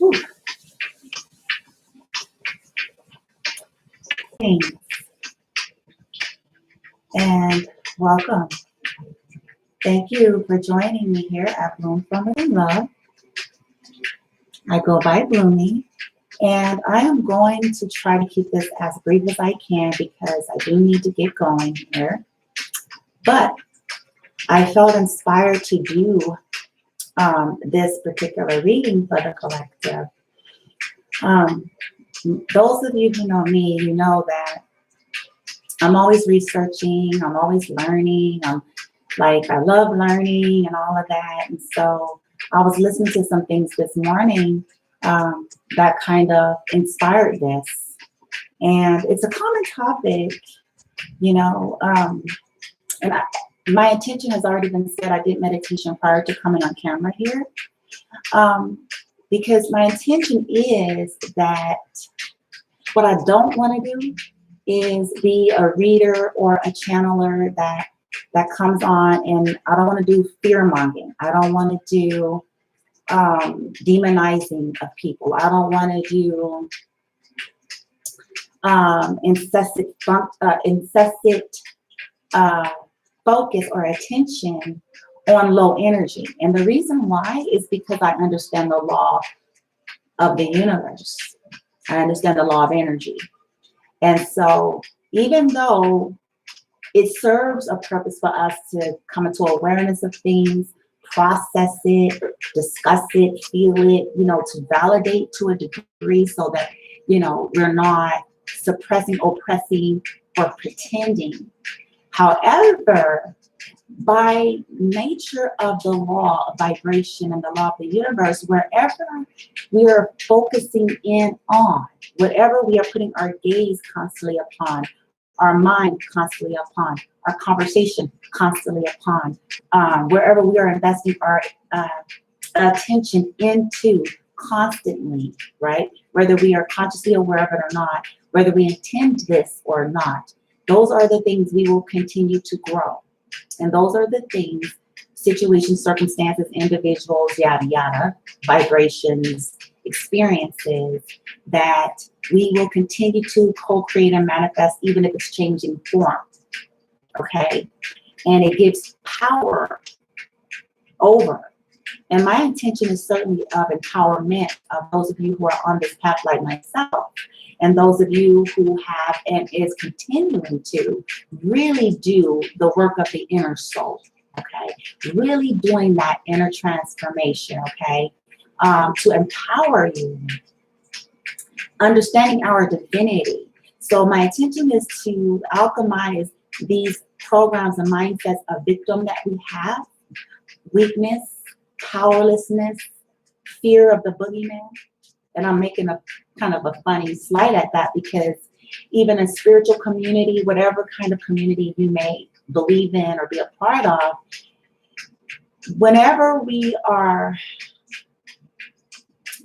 Whew. Thanks. And welcome. Thank you for joining me here at Bloom from Within Love. I go by Bloomy, and I am going to try to keep this as brief as I can because I do need to get going here. But I felt inspired to do this particular reading for the collective. Those of you who know me, you know that I'm always researching, I'm always learning, I love learning and all of that. And so I was listening to some things this morning that kind of inspired this. And it's a common topic, you know, and my intention has already been said. I did meditation prior to coming on camera here. Because my intention is that what I don't want to do is be a reader or a channeler that comes on, and I don't want to do fear mongering. I don't want to do demonizing of people. I don't want to do incessant focus or attention on low energy. And the reason why is because I understand the law of the universe. I understand the law of energy. And so even though it serves a purpose for us to come into awareness of things, process it, discuss it, feel it, you know, to validate to a degree so that, you know, we're not suppressing, oppressing, or pretending. However, by nature of the law of vibration and the law of the universe, wherever we are focusing in on, whatever we are putting our gaze constantly upon, our mind constantly upon, our conversation constantly upon, wherever we are investing our attention into constantly, right? Whether we are consciously aware of it or not, whether we intend this or not, those are the things we will continue to grow. And those are the things, situations, circumstances, individuals, yada, yada, vibrations, experiences that we will continue to co-create and manifest even if it's changing form, okay? And it gives power over. And my intention is certainly of empowerment of those of you who are on this path like myself, and those of you who have and is continuing to really do the work of the inner soul, okay? Really doing that inner transformation, okay? To empower you, understanding our divinity. So my intention is to alchemize these programs and mindsets of victim that we have, weakness, powerlessness, fear of the boogeyman. And I'm making a kind of a funny slide at that because even in spiritual community, whatever kind of community you may believe in or be a part of, whenever we are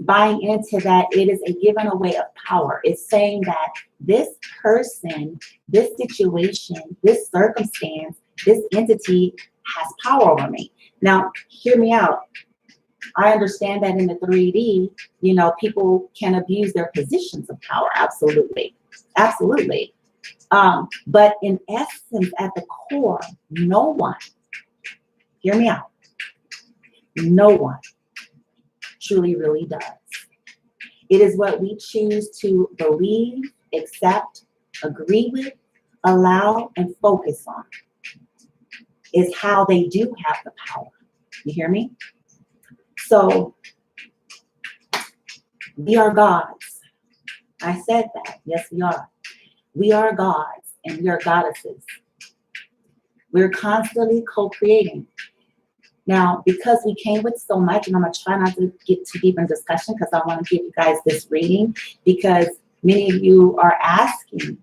buying into that, it is a given away of power. It's saying that this person, this situation, this circumstance, this entity has power over me. Now, hear me out. I understand that in the 3D, you know, people can abuse their positions of power. Absolutely. Absolutely. But in essence, at the core, no one, hear me out, no one truly really does. It is what we choose to believe, accept, agree with, allow, and focus on is how they do have the power. You hear me? So we are gods. I said that. Yes, we are. We are gods and we are goddesses. We're constantly co-creating. Now, because we came with so much, and I'm going to try not to get too deep in discussion because I want to give you guys this reading, because many of you are asking,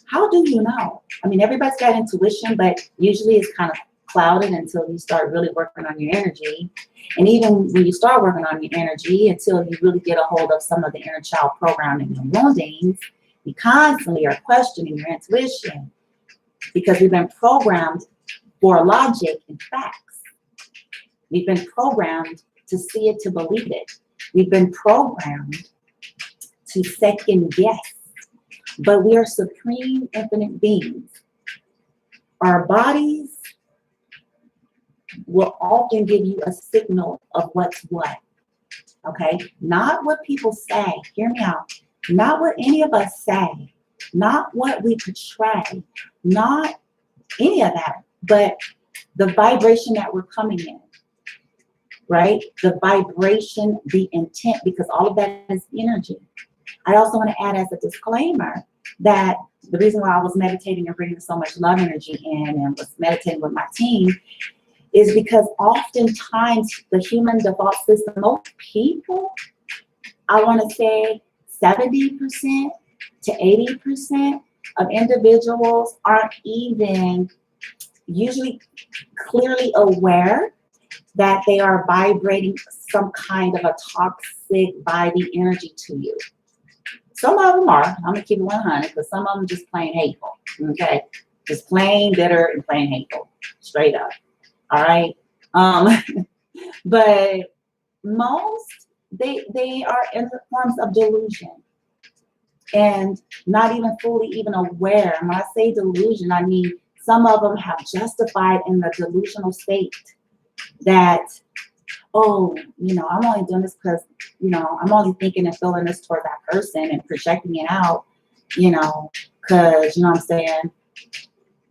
how do you know? I mean, everybody's got intuition, but usually it's kind of clouded until you start really working on your energy. And even when you start working on your energy, until you really get a hold of some of the inner child programming and woundings, you constantly are questioning your intuition because we've been programmed for logic and facts. We've been programmed to see it, to believe it. We've been programmed to second guess, but we are supreme infinite beings. Our bodies will often give you a signal of what's what, okay? Not what people say, hear me out. Not what any of us say, not what we portray, not any of that, but the vibration that we're coming in, right? The vibration, the intent, because all of that is energy. I also want to add as a disclaimer that the reason why I was meditating and bringing so much love energy in and was meditating with my team is because oftentimes the human default system, most people, I want to say 70% to 80% of individuals aren't even usually clearly aware that they are vibrating some kind of a toxic vibey energy to you. Some of them are, I'm gonna keep it 100, but some of them just plain hateful, okay? Just plain bitter and plain hateful, straight up, all right? But most, they are in the forms of delusion and not even fully even aware. And when I say delusion, I mean some of them have justified in the delusional state that, oh, you know, I'm only doing this because, you know, I'm only thinking and feeling this toward that person and projecting it out, you know, because, you know what I'm saying,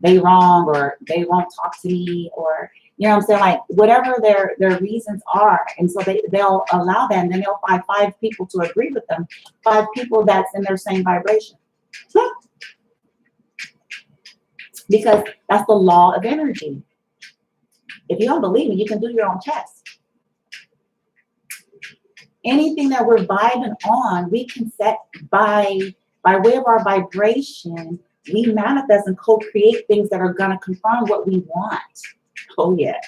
they wrong or they won't talk to me or, you know what I'm saying, like whatever their reasons are. And so they'll allow that, and then they'll find 5 people to agree with them, 5 people that's in their same vibration. Because that's the law of energy. If you don't believe me, you can do your own test. Anything that we're vibing on, we can set by way of our vibration, we manifest and co-create things that are gonna confirm what we want. Oh yeah.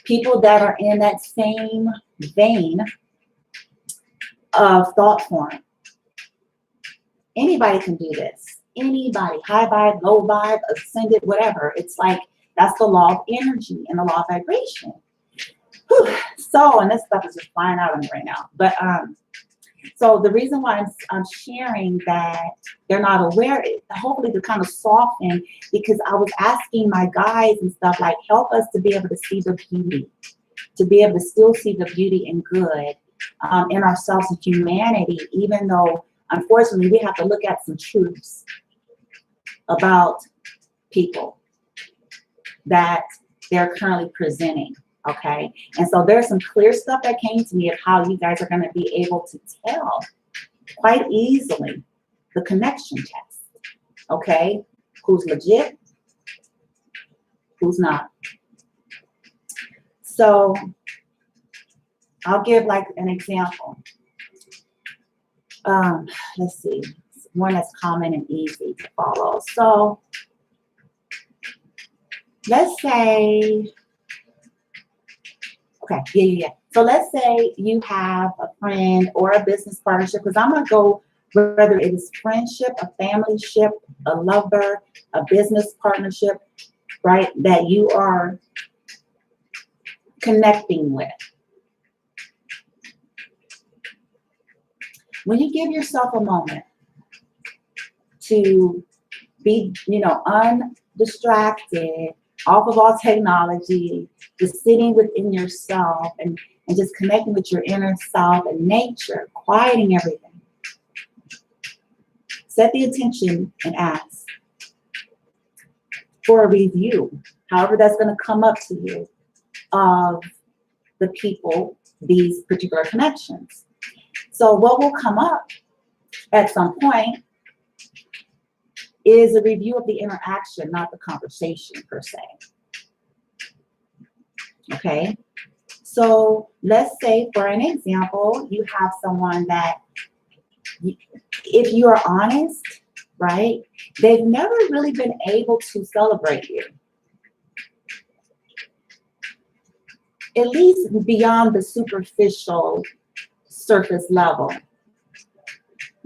People that are in that same vein of thought form. Anybody can do this. Anybody, high vibe, low vibe, ascended, whatever. It's like, that's the law of energy and the law of vibration. Whew. So, and this stuff is just flying out of me right now. But so the reason why I'm sharing that they're not aware, hopefully to kind of soften, because I was asking my guys and stuff like, help us to be able to see the beauty, to be able to still see the beauty and good in ourselves and humanity, even though unfortunately we have to look at some truths about people that they're currently presenting. Okay, and so there's some clear stuff that came to me of how you guys are going to be able to tell quite easily the connection test. Okay, who's legit, who's not. So I'll give like an example. Let's see, one that's common and easy to follow. So let's say, okay, yeah. So let's say you have a friend or a business partnership, because I'm going to go whether it is friendship, a family ship, a lover, a business partnership, right, that you are connecting with. When you give yourself a moment to be, you know, undistracted, off of all technology, just sitting within yourself and just connecting with your inner self and nature, quieting everything. Set the intention and ask for a review, however that's going to come up to you, of the people, these particular connections. So what will come up at some point is a review of the interaction, not the conversation per se. Okay, so let's say for an example, you have someone that, if you are honest, right, they've never really been able to celebrate you. At least beyond the superficial surface level.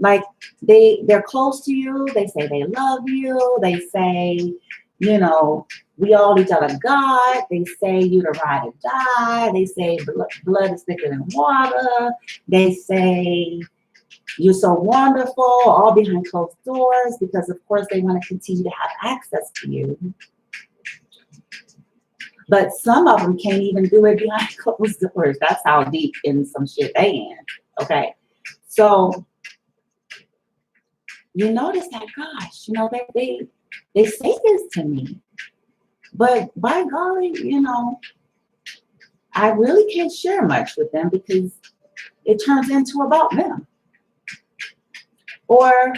Like they're close to you, they say they love you, they say, you know, we all each other God. They say you the ride or die. They say blood is thicker than water. They say you're so wonderful, all behind closed doors, because of course they want to continue to have access to you. But some of them can't even do it behind closed doors. That's how deep in some shit they in. Okay. So you notice that, gosh, you know, they say this to me. But by golly, you know, I really can't share much with them because it turns into about them. Or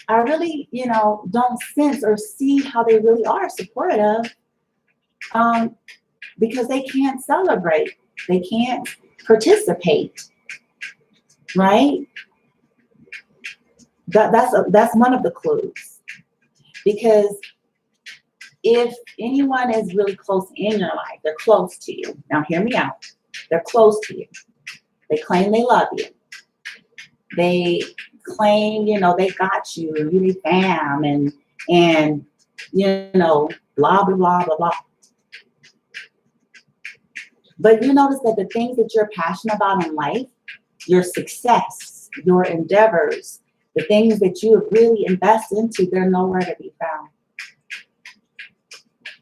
I really, you know, don't sense or see how they really are supportive, because they can't celebrate. They can't participate, right? That's one of the clues. Because if anyone is really close in your life, they're close to you. Now hear me out. They're close to you. They claim they love you. They claim, you know, they got you, you the fam, and you know, blah, blah, blah, blah, blah. But you notice that the things that you're passionate about in life, your success, your endeavors, the things that you have really invested into, they're nowhere to be found.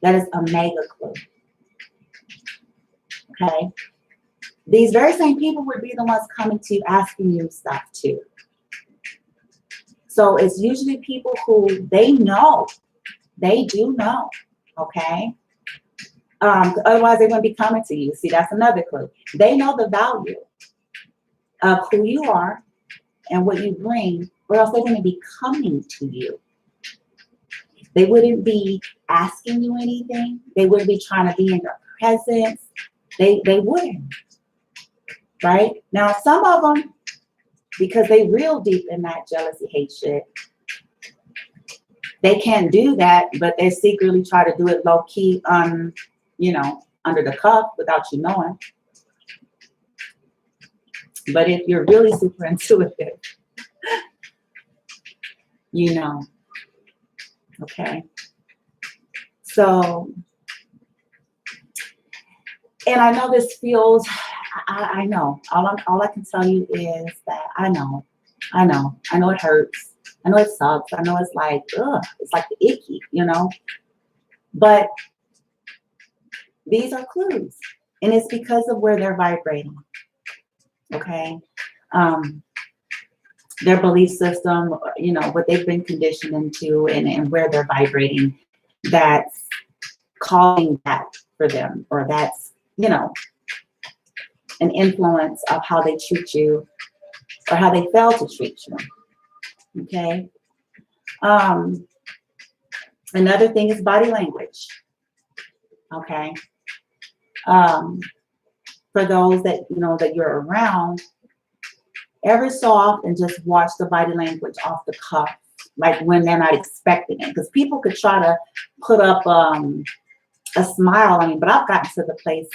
That is a mega clue. Okay? These very same people would be the ones coming to you asking you stuff too. So it's usually people who they know, they do know, okay? Otherwise they wouldn't be coming to you. See, that's another clue. They know the value of who you are and what you bring, or else they wouldn't be coming to you. They wouldn't be asking you anything. They wouldn't be trying to be in your presence. They wouldn't, right? Now, some of them, because they real deep in that jealousy, hate shit, they can't do that, but they secretly try to do it low key, you know, under the cuff without you knowing. But if you're really super intuitive, you know. Okay. So, and I know this feels, I know. All I can tell you is that I know it hurts. I know it sucks. I know it's like, ugh, it's like the icky, you know. But these are clues. And it's because of where they're vibrating. Okay. Their belief system, you know, what they've been conditioned into, and where they're vibrating, that's calling that for them, or that's, you know, an influence of how they treat you or how they fail to treat you. Okay. Another thing is body language. Okay. For those that, you know, that you're around, every so often just watch the body language off the cuff, like when they're not expecting it. Because people could try to put up a smile. I mean, but I've gotten to the place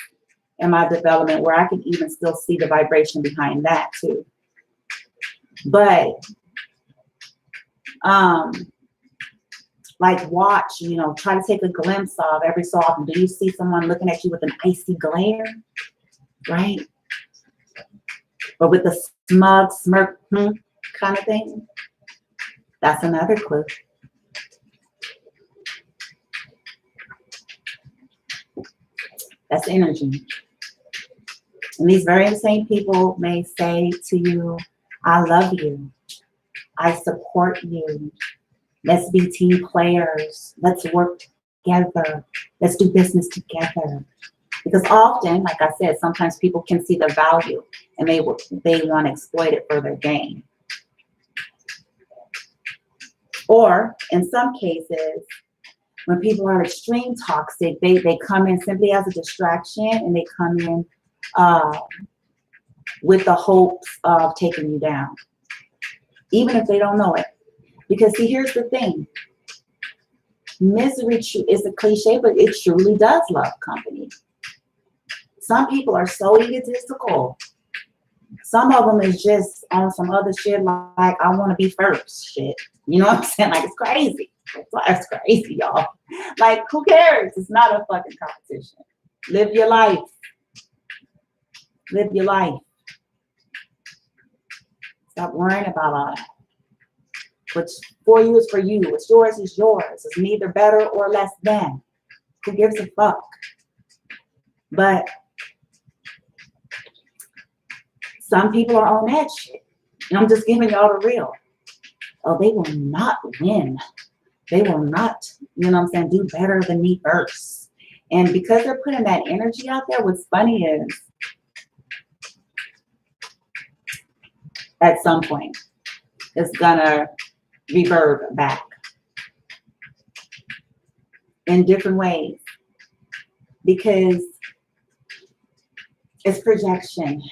in my development where I can even still see the vibration behind that too. But like watch, you know, try to take a glimpse of every so often. Do you see someone looking at you with an icy glare? Right? Or with the smug smirk kind of thing? That's another clue. That's energy. And these very same people may say to you, I love you. I support you. Let's be team players. Let's work together. Let's do business together. Because often, like I said, sometimes people can see the value and they want to exploit it for their gain. Or in some cases, when people are extreme toxic, they come in simply as a distraction, and they come in with the hopes of taking you down, even if they don't know it. Because see, here's the thing. Misery is a cliche, but it truly does love company. Some people are so egotistical. Some of them is just on some other shit like I want to be first shit. You know what I'm saying? Like, it's crazy. That's crazy, y'all. Like, who cares? It's not a fucking competition. Live your life. Live your life. Stop worrying about all that. What's for you is for you. What's yours is yours. It's neither better or less than. Who gives a fuck? But some people are on that shit. And I'm just giving y'all the real. Oh, they will not win. They will not, you know what I'm saying, do better than me first. And because they're putting that energy out there, what's funny is at some point, it's gonna reverb back in different ways because it's projection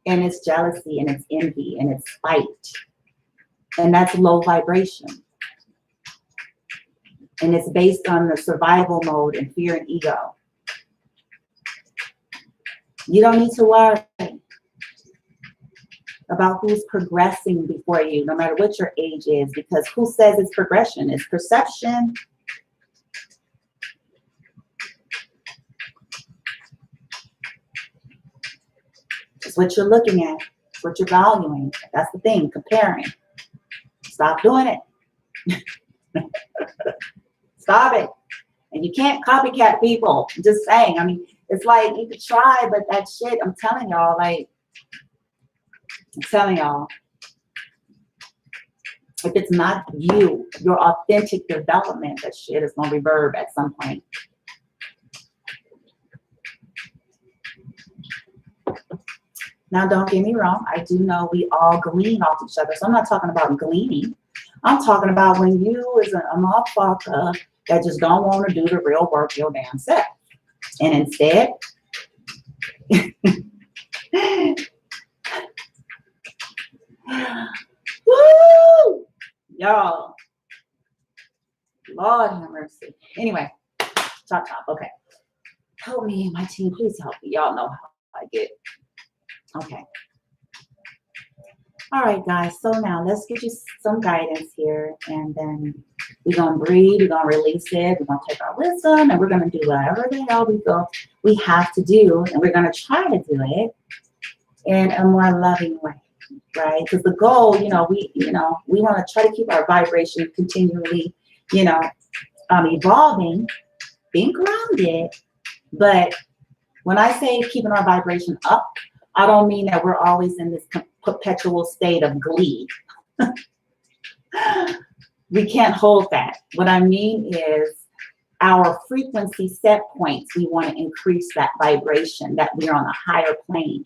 and it's jealousy and it's envy and it's spite, and that's low vibration, and it's based on the survival mode and fear and ego. You don't need to worry about who's progressing before you, no matter what your age is, because who says it's progression? It's perception. It's what you're looking at. It's what you're valuing. That's the thing, comparing. Stop doing it. Stop it. And you can't copycat people. I'm just saying. I mean, it's like you could try, but that shit, I'm telling y'all, like, if it's not you, your authentic development, that shit is gonna reverb at some point. Now, don't get me wrong. I do know we all glean off each other. So I'm not talking about gleaning. I'm talking about when you is a motherfucker that just don't want to do the real work your damn self. And instead, woo! Y'all. Lord have mercy. Anyway, chop. Okay. Help me, my team. Please help me. Y'all know how I get. Okay. All right, guys. So now let's give you some guidance here, and then we're gonna breathe. We're gonna release it. We're gonna take our wisdom, and we're gonna do whatever the hell we feel we have to do, and we're gonna try to do it in a more loving way, right? Because the goal, we want to try to keep our vibration continually, evolving, being grounded. But when I say keeping our vibration up, I don't mean that we're always in this perpetual state of glee. We can't hold that. What I mean is our frequency set points, we want to increase that vibration, that we're on a higher plane.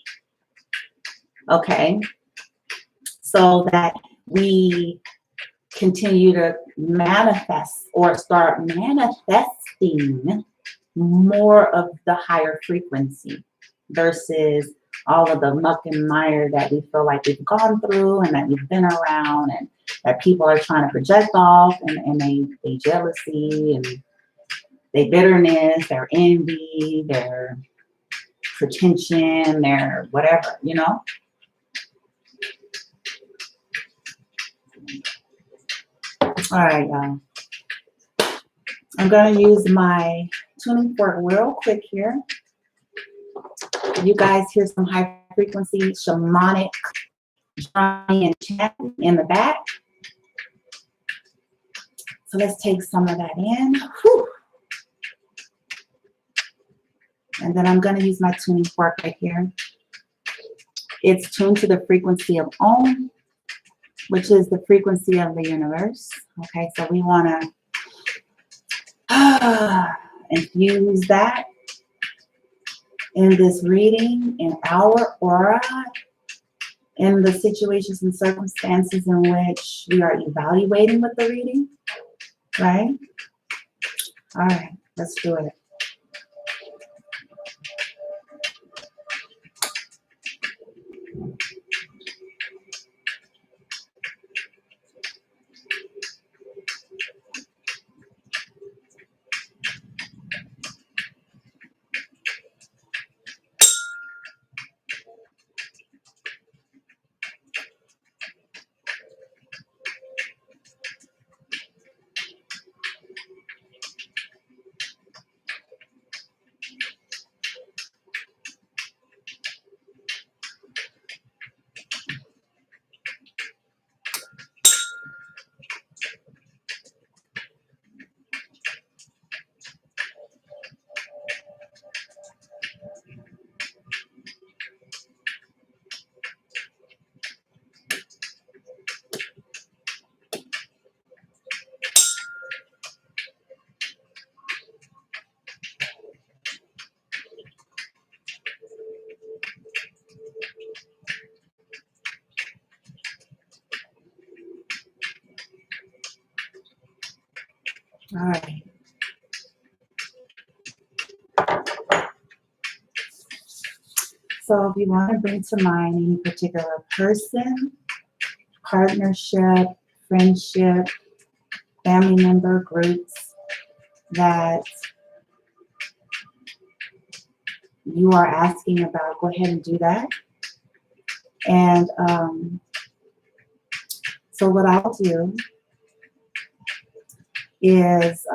Okay? So that we continue to manifest or start manifesting more of the higher frequency versus all of the muck and mire that we feel like we've gone through and that we've been around and that people are trying to project off, and they jealousy and their bitterness, their envy, their pretension, their whatever, All right, y'all. I'm going to use my tuning fork real quick here. You guys hear some high frequency shamanic drumming and chanting in the back. So let's take some of that in. Whew. And then I'm going to use my tuning fork right here. It's tuned to the frequency of Om, which is the frequency of the universe. Okay, so we want to infuse that in this reading, in our aura, in the situations and circumstances in which we are evaluating with the reading, right? All right, let's do it. All right. So if you want to bring to mind any particular person, partnership, friendship, family member, groups that you are asking about, go ahead and do that. And so what I'll do is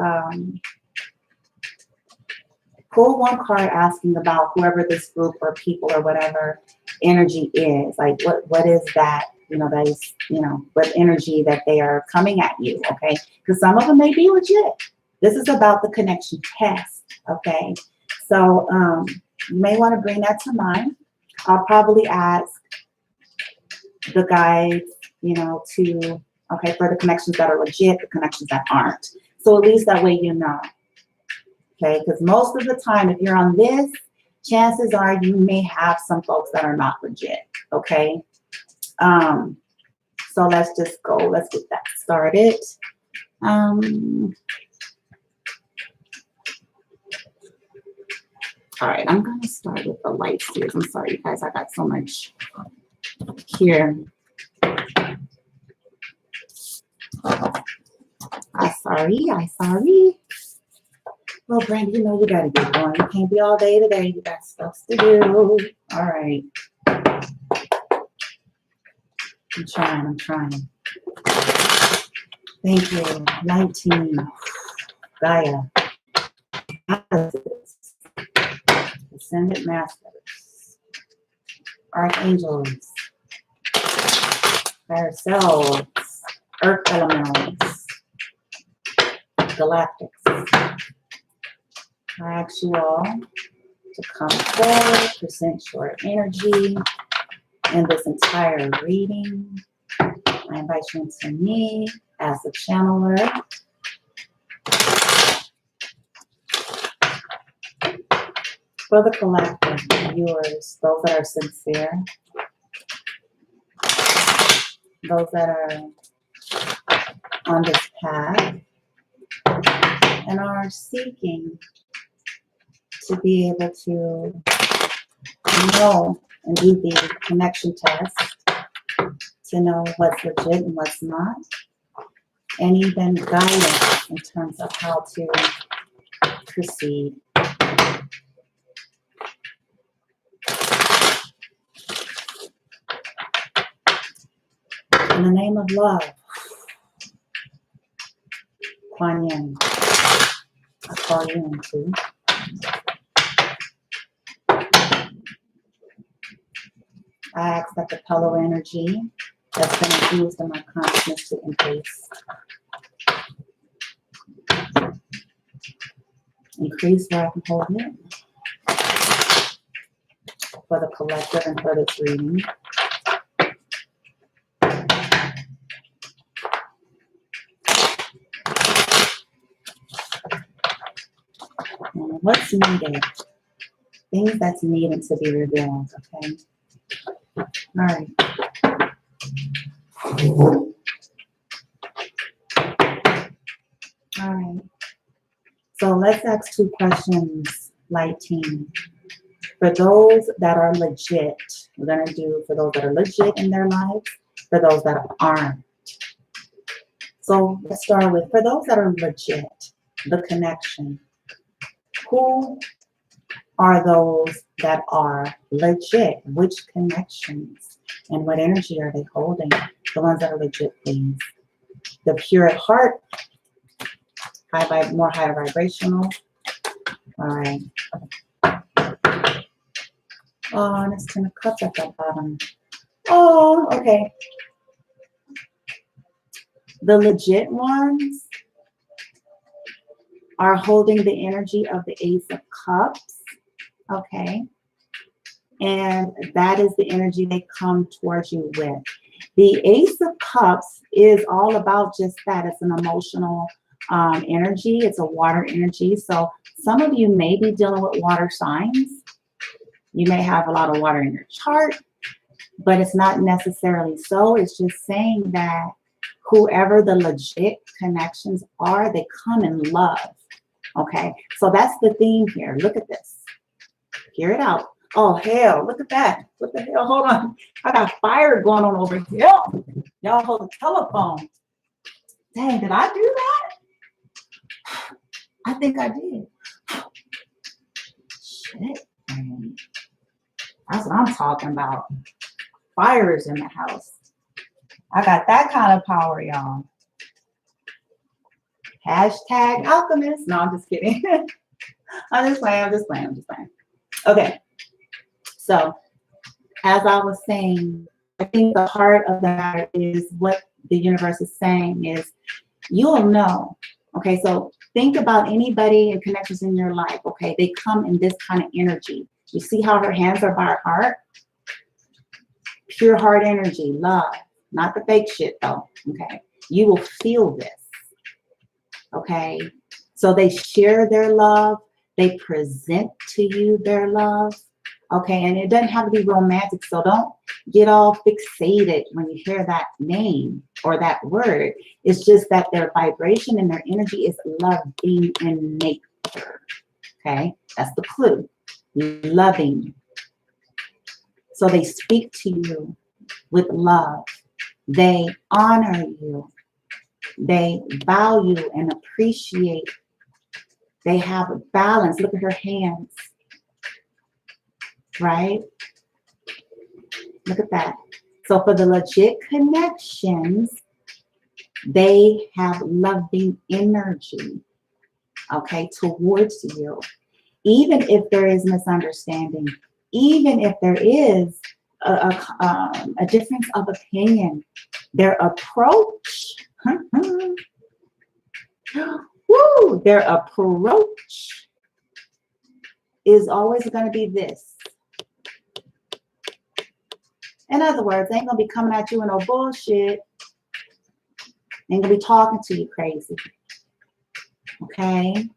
pull one card asking about whoever this group or people or whatever energy is. Like what is that, that is, what energy that they are coming at you, okay? Because some of them may be legit. This is about the connection test, okay? So you may want to bring that to mind. I'll probably ask the guides, okay, for the connections that are legit, the connections that aren't. So at least that way you know. Okay, because most of the time, if you're on this, chances are you may have some folks that are not legit. Okay, so let's just go. Let's get that started. All right, I'm gonna start with the light series. I'm sorry, you guys, I got so much here. I'm sorry. Well, Brandon, you gotta get going. You can't be all day today. You got stuff to do. All right. I'm trying. Thank you. 19. Gaia. Ascended Masters. Archangels. Higher selves. Earth elementals. Galactics. I ask you all to come forward, present your energy in this entire reading. I invite you into me as a channeler. For the collective viewers, those that are sincere, those that are on this path and are seeking to be able to know and do the connection test to know what's legit and what's not, and even guidance in terms of how to proceed. In the name of love, Kuan Yin, I call you into. I ask that the pillow energy that's been infused in my consciousness to increase. Increase where I can hold it. For the collective and for this reading. And what's needed? Things that's needed to be revealed, okay? All right. All right. So let's ask two questions, light team. For those that are legit, we're going to do for those that are legit in their lives, for those that aren't. So let's start with, for those that are legit, the connection. Who are those that are legit? Which connections? And what energy are they holding? The ones that are legit, please. The pure at heart, more higher vibrational. All right. Oh, and it's 10 of cups at the bottom. Oh, okay. The legit ones are holding the energy of the Ace of Cups. Okay. And that is the energy they come towards you with. The Ace of Cups is all about just that. It's an emotional energy. It's a water energy. So some of you may be dealing with water signs. You may have a lot of water in your chart, but it's not necessarily so. It's just saying that Whoever the legit connections are, they come in love. Okay, so that's the theme here. Look at this. Hear it out. Oh, hell, look at that. What the hell? Hold on. I got fire going on over here. Y'all hold the telephone. Dang, did I do that? I think I did. Shit. Man. That's what I'm talking about. Fires in the house. I got that kind of power, y'all. Hashtag alchemist. No, I'm just kidding. I'm just playing. Okay. So, as I was saying, I think the heart of the matter is what the universe is saying is you'll know. Okay, so think about anybody and connections in your life. Okay, they come in this kind of energy. You see how her hands are by her heart? Pure heart energy, love, not the fake shit though. Okay, you will feel this. Okay, so they share their love, they present to you their love. Okay, and it doesn't have to be romantic, so don't get all fixated when you hear that name or that word. It's just that their vibration and their energy is loving in nature. Okay, that's the clue. Loving. So they speak to you with love. They honor you. They value and appreciate. They have a balance. Look at her hands. Right? Look at that. So for the legit connections, they have loving energy, okay, towards you. Even if there is misunderstanding, even if there is a difference of opinion, their approach, their approach is always going to be this. In other words, they ain't gonna be coming at you with no bullshit. They ain't gonna be talking to you crazy. Okay?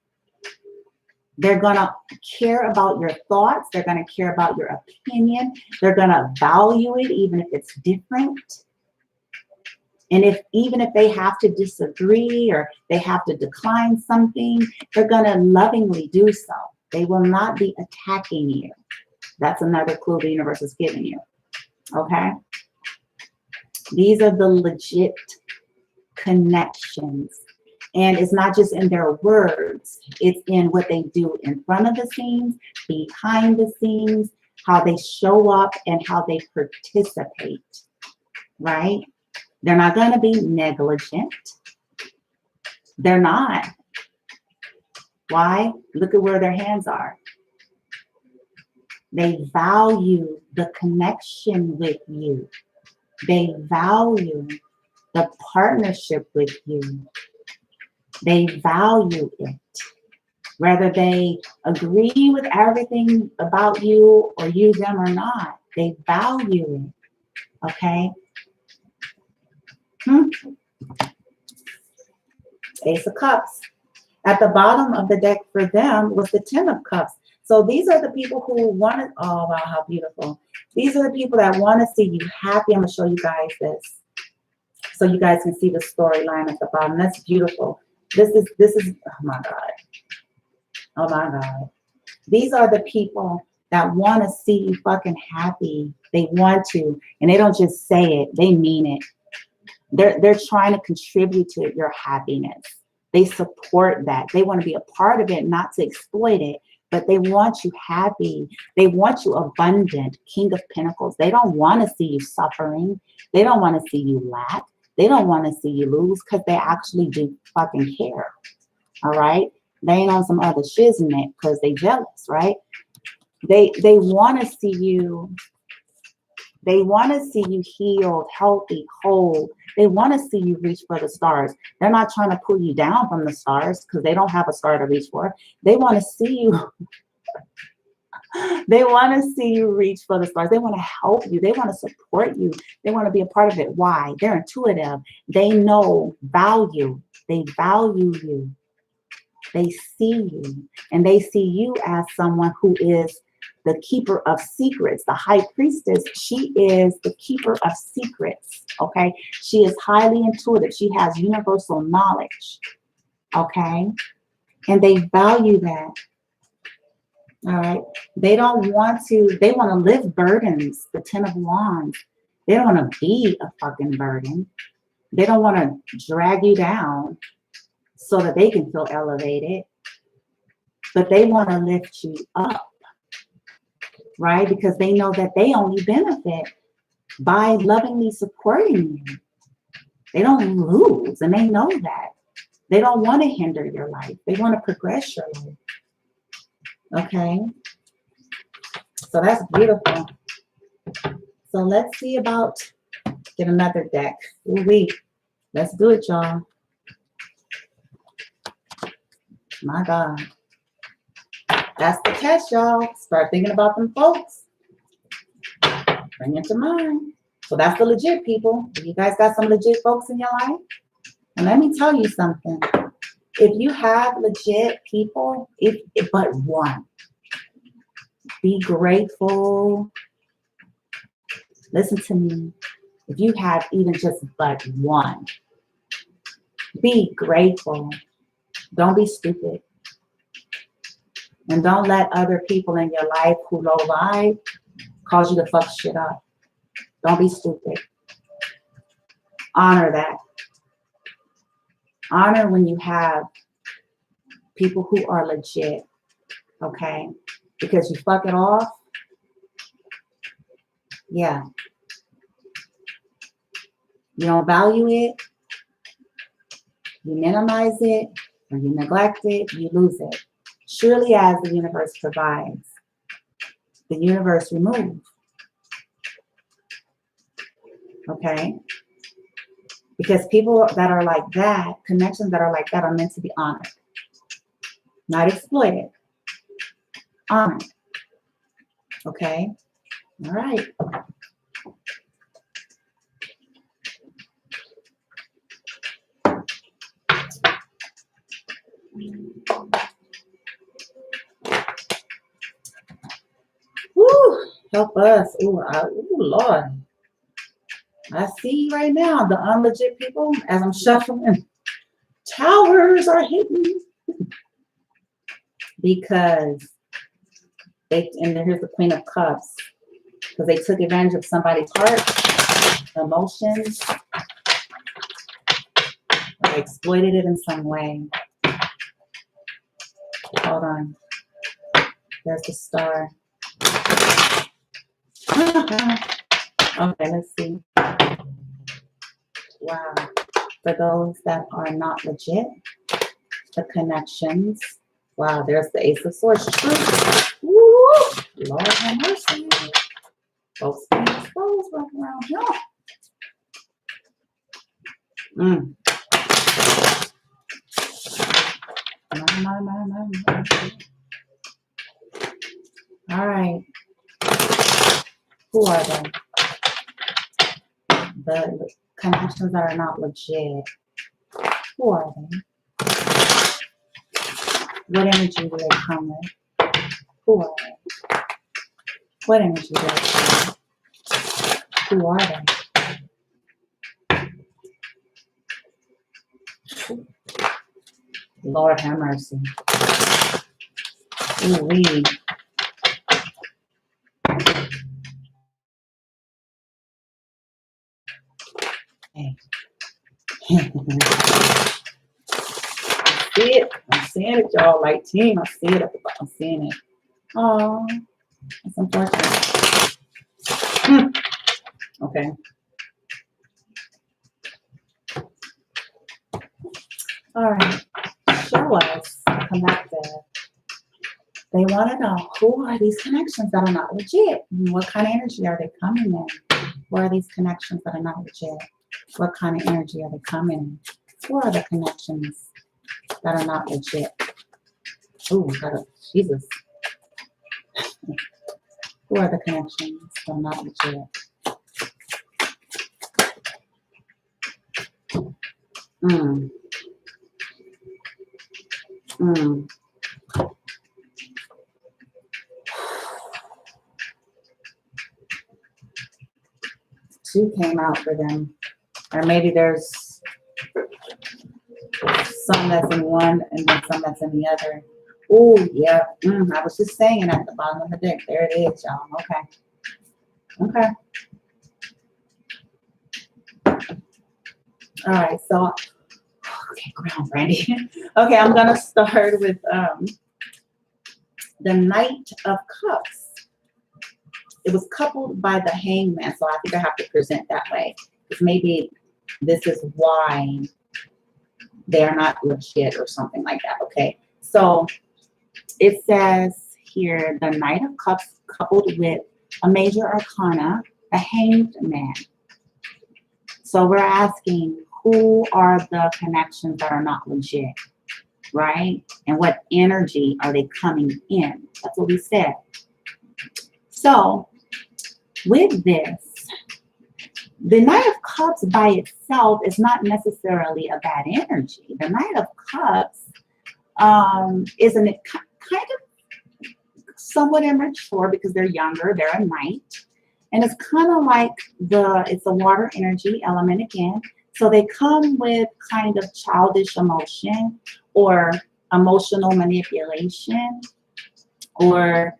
They're gonna care about your thoughts. They're gonna care about your opinion. They're gonna value it even if it's different. And even if they have to disagree or they have to decline something, they're gonna lovingly do so. They will not be attacking you. That's another clue the universe is giving you. Okay, these are the legit connections, and it's not just in their words, it's in what they do in front of the scenes, behind the scenes, how they show up and how they participate. Right? They're not going to be negligent. They're not. Why? Look at where their hands are. They value the connection with you. They value the partnership with you. They value it. Whether they agree with everything about you or you them or not, they value it. Okay? Ace of Cups. At the bottom of the deck for them was the Ten of Cups. So these are the people who want to, oh wow, how beautiful. These are the people that want to see you happy. I'm going to show you guys this so you guys can see the storyline at the bottom. That's beautiful. This is, oh my God. Oh my God. These are the people that want to see you fucking happy. They want to, and they don't just say it, they mean it. They're trying to contribute to your happiness. They support that. They want to be a part of it, not to exploit it, but they want you happy. They want you abundant, King of Pentacles. They don't want to see you suffering. They don't want to see you lack. They don't want to see you lose because they actually do fucking care. All right? They ain't on some other shiznit because they jealous, right? They want to see you. They want to see you healed, healthy, whole. They want to see you reach for the stars. They're not trying to pull you down from the stars because they don't have a star to reach for. They want to see you. They want to see you reach for the stars. They want to help you. They want to support you. They want to be a part of it. Why? They're intuitive. They know value. They value you. They see you. And they see you as someone who is the keeper of secrets. The high priestess, she is the keeper of secrets, okay? She is highly intuitive. She has universal knowledge, okay? And they value that, all right? They don't want to, they want to lift burdens, the 10 of Wands. They don't want to be a fucking burden. They don't want to drag you down so that they can feel elevated, but they want to lift you up, right? Because they know that they only benefit by lovingly supporting you. They don't lose, and they know that. They don't want to hinder your life. They want to progress your life. Okay? So that's beautiful. So let's see about, get another deck. Ooh-wee. Let's do it, y'all. My God. That's the test, y'all. Start thinking about them folks. Bring it to mind. So that's the legit people. You guys got some legit folks in your life? And let me tell you something. If you have legit people, if but one, be grateful. Listen to me. If you have even just but one, be grateful. Don't be stupid. And don't let other people in your life who low life cause you to fuck shit up. Don't be stupid. Honor that. Honor when you have people who are legit, okay? Because you fuck it off, yeah. You don't value it, you minimize it, or you neglect it, you lose it. Surely as the universe provides, the universe removes. Okay? Because people that are like that, connections that are like that are meant to be honored. Not exploited. Honored. Okay? All right. Woo! Help us. Ooh, Lord. I see right now the unlegit people as I'm shuffling. Towers are hitting. Because they, and here's the Queen of Cups. Because they took advantage of somebody's heart, emotions, or they exploited it in some way. Hold on. There's the star. Okay, let's see. Wow. For those that are not legit, the connections. Wow, there's the Ace of Swords. Woo! Lord have mercy. Folks being exposed right around here. My. All right. Who are they? The connections that are not legit. Who are they? What energy do they come with? Who are they? What energy do they come with? Who are they? Lord have mercy. Ooh-wee. Hey. See it. I'm seeing it, y'all. Like team. I see it at the bottom. I'm seeing it. Oh, that's unfortunate. Okay. All right. Show us connected. They want to know, who are these connections that are not legit? What kind of energy are they coming in? Who are these connections that are not legit? What kind of energy are they coming in? Who are the connections that are not legit? Ooh, Jesus. Who are the connections that are not legit? two came out for them. Or maybe there's some that's in one and then some that's in the other. Oh, yeah. I was just saying at the bottom of the deck. There it is, y'all. Okay. All right. So, okay, ground, Brandy. Okay, I'm going to start with the Knight of Cups. It was coupled by the Hangman. So I think I have to present that way. Because maybe this is why they're not legit or something like that. Okay. So it says here, the Knight of Cups coupled with a major arcana, the Hanged Man. So we're asking, who are the connections that are not legit, right? And what energy are they coming in? That's what we said. So with this, the Knight of Cups by itself is not necessarily a bad energy. The Knight of Cups is kind of somewhat immature because they're younger, they're a knight. And it's kind of like it's a water energy element again. So they come with kind of childish emotion or emotional manipulation, or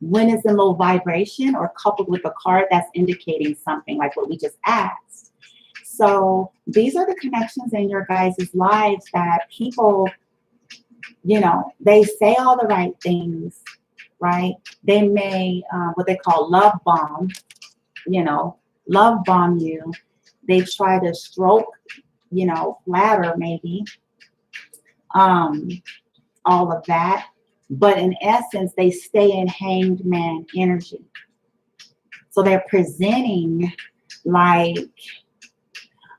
when it's in low vibration or coupled with a card that's indicating something like what we just asked. So these are the connections in your guys' lives that people, you know, they say all the right things, right? They may, what they call love bomb, you know, love bomb you. They try to stroke, you know, flatter maybe, all of that. But in essence, they stay in Hanged Man energy. So they're presenting like,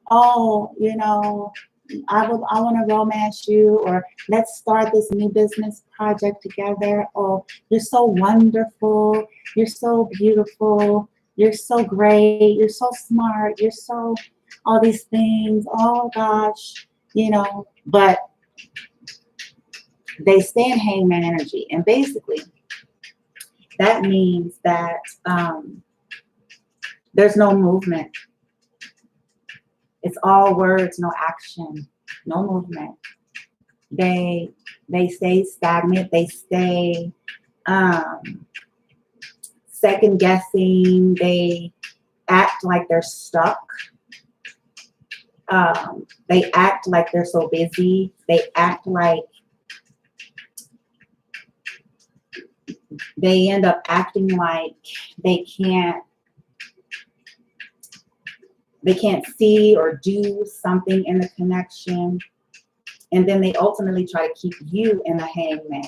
oh, you know, I want to romance you, or let's start this new business project together. Oh, you're so wonderful. You're so beautiful. You're so great. You're so smart. You're so all these things. Oh gosh, you know, but they stay in Hangman energy. And basically that means that there's no movement. It's all words, no action, no movement. They stay stagnant. They stay second guessing. They act like they're stuck. They act like they're so busy. They act like they end up acting like they can't see or do something in the connection. And then they ultimately try to keep you in the Hangman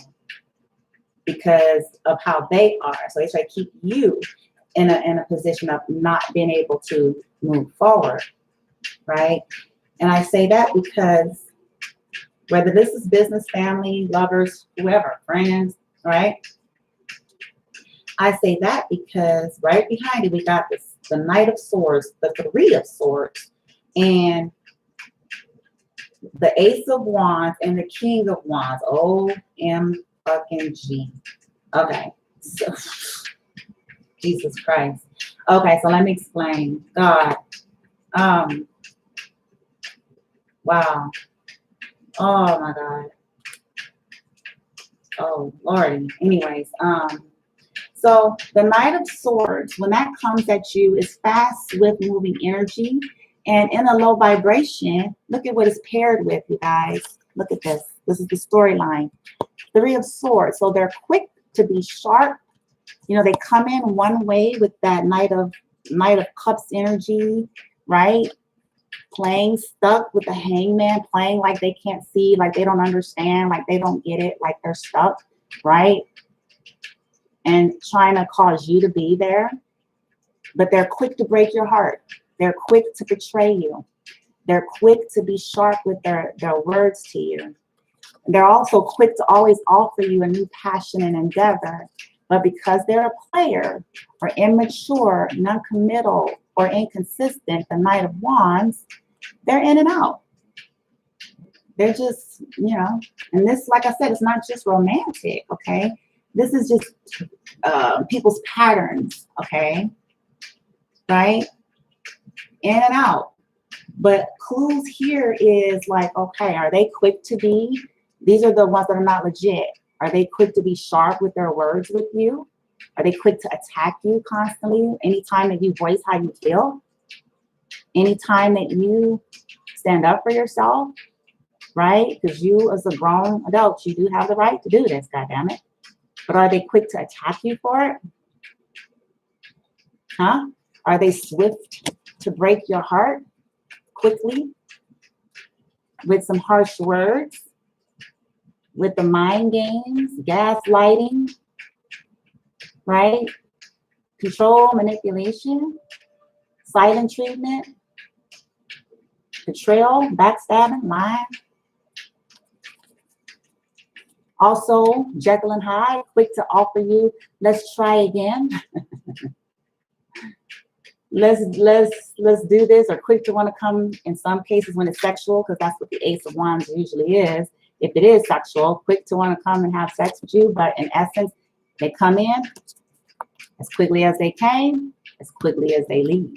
because of how they are. So they try to keep you in a position of not being able to move forward, right? And I say that because whether this is business, family, lovers, whoever, friends, right? I say that because right behind it, we got the Knight of Swords, the Three of Swords, and the Ace of Wands and the King of Wands. OMG. Okay. So, Jesus Christ. Okay, so let me explain. God. Wow. Oh my God. Oh Lordy. Anyways, so the Knight of Swords, when that comes at you, is fast, swift moving energy. And in a low vibration, look at what it's paired with, you guys. Look at this. This is the storyline. Three of Swords. So they're quick to be sharp. You know, they come in one way with that Knight of Cups energy, right? Playing stuck with the Hangman, playing like they can't see, like they don't understand, like they don't get it, like they're stuck, right? And trying to cause you to be there. But they're quick to break your heart. They're quick to betray you. They're quick to be sharp with their words to you. They're also quick to always offer you a new passion and endeavor. But because they're a player or immature, non-committal, or inconsistent, the Knight of Wands, they're in and out. They're just, you know, and this, like I said, it's not just romantic, okay? This is just people's patterns, okay? right? In and out. But clues here is like, okay, are they quick to be? These are the ones that are not legit. Are they quick to be sharp with their words with you? Are they quick to attack you constantly? Anytime that you voice how you feel? Anytime that you stand up for yourself, right? Because you as a grown adult, you do have the right to do this, goddammit. But are they quick to attack you for it? Huh? Are they swift to break your heart quickly with some harsh words, with the mind games, gaslighting, right? Control, manipulation, silent treatment, betrayal, backstabbing, lying. Also, Jekyll and Hyde, quick to offer you, let's try again. let's do this, or quick to want to come in some cases when it's sexual, because that's what the Ace of Wands usually is. If it is sexual, quick to want to come and have sex with you, but in essence, they come in as quickly as they came, as quickly as they leave.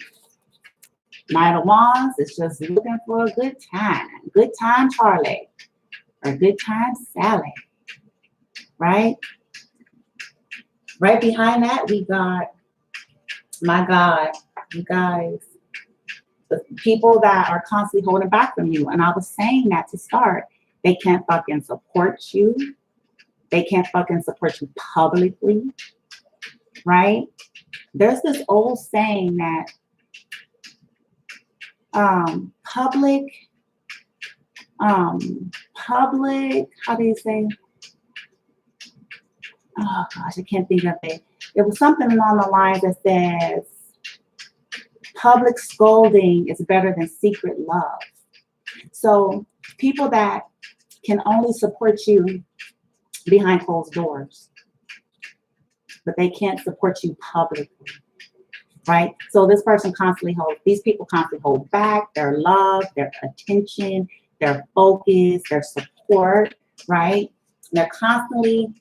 Knight of Wands is just looking for a good time. Good time, Charlie. Or good time, Sally. Right? Right behind that, we got, my God, you guys, the people that are constantly holding back from you. And I was saying that to start. They can't fucking support you. They can't fucking support you publicly. Right? There's this old saying that public, how do you say? Oh gosh, I can't think of it. It was something along the lines that says, public scolding is better than secret love. So people that can only support you behind closed doors, but they can't support you publicly. Right? So this person constantly these people constantly hold back their love, their attention, their focus, their support, right? They're constantly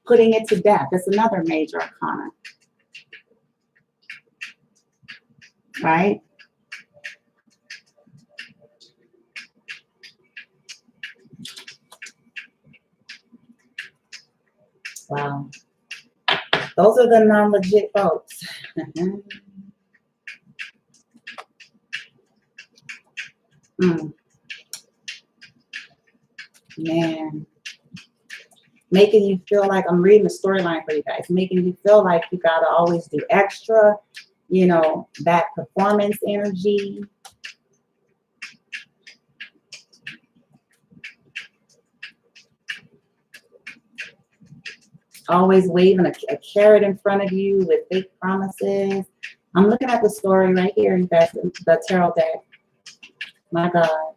putting it to death. That's another major arcana. Right? Wow. Those are the non-legit folks. Man. Making you feel like, I'm reading the storyline for you guys, making you feel like you gotta always do extra, you know, that performance energy. Always waving a carrot in front of you with fake promises. I'm looking at the story right here, you guys, the tarot deck. My God.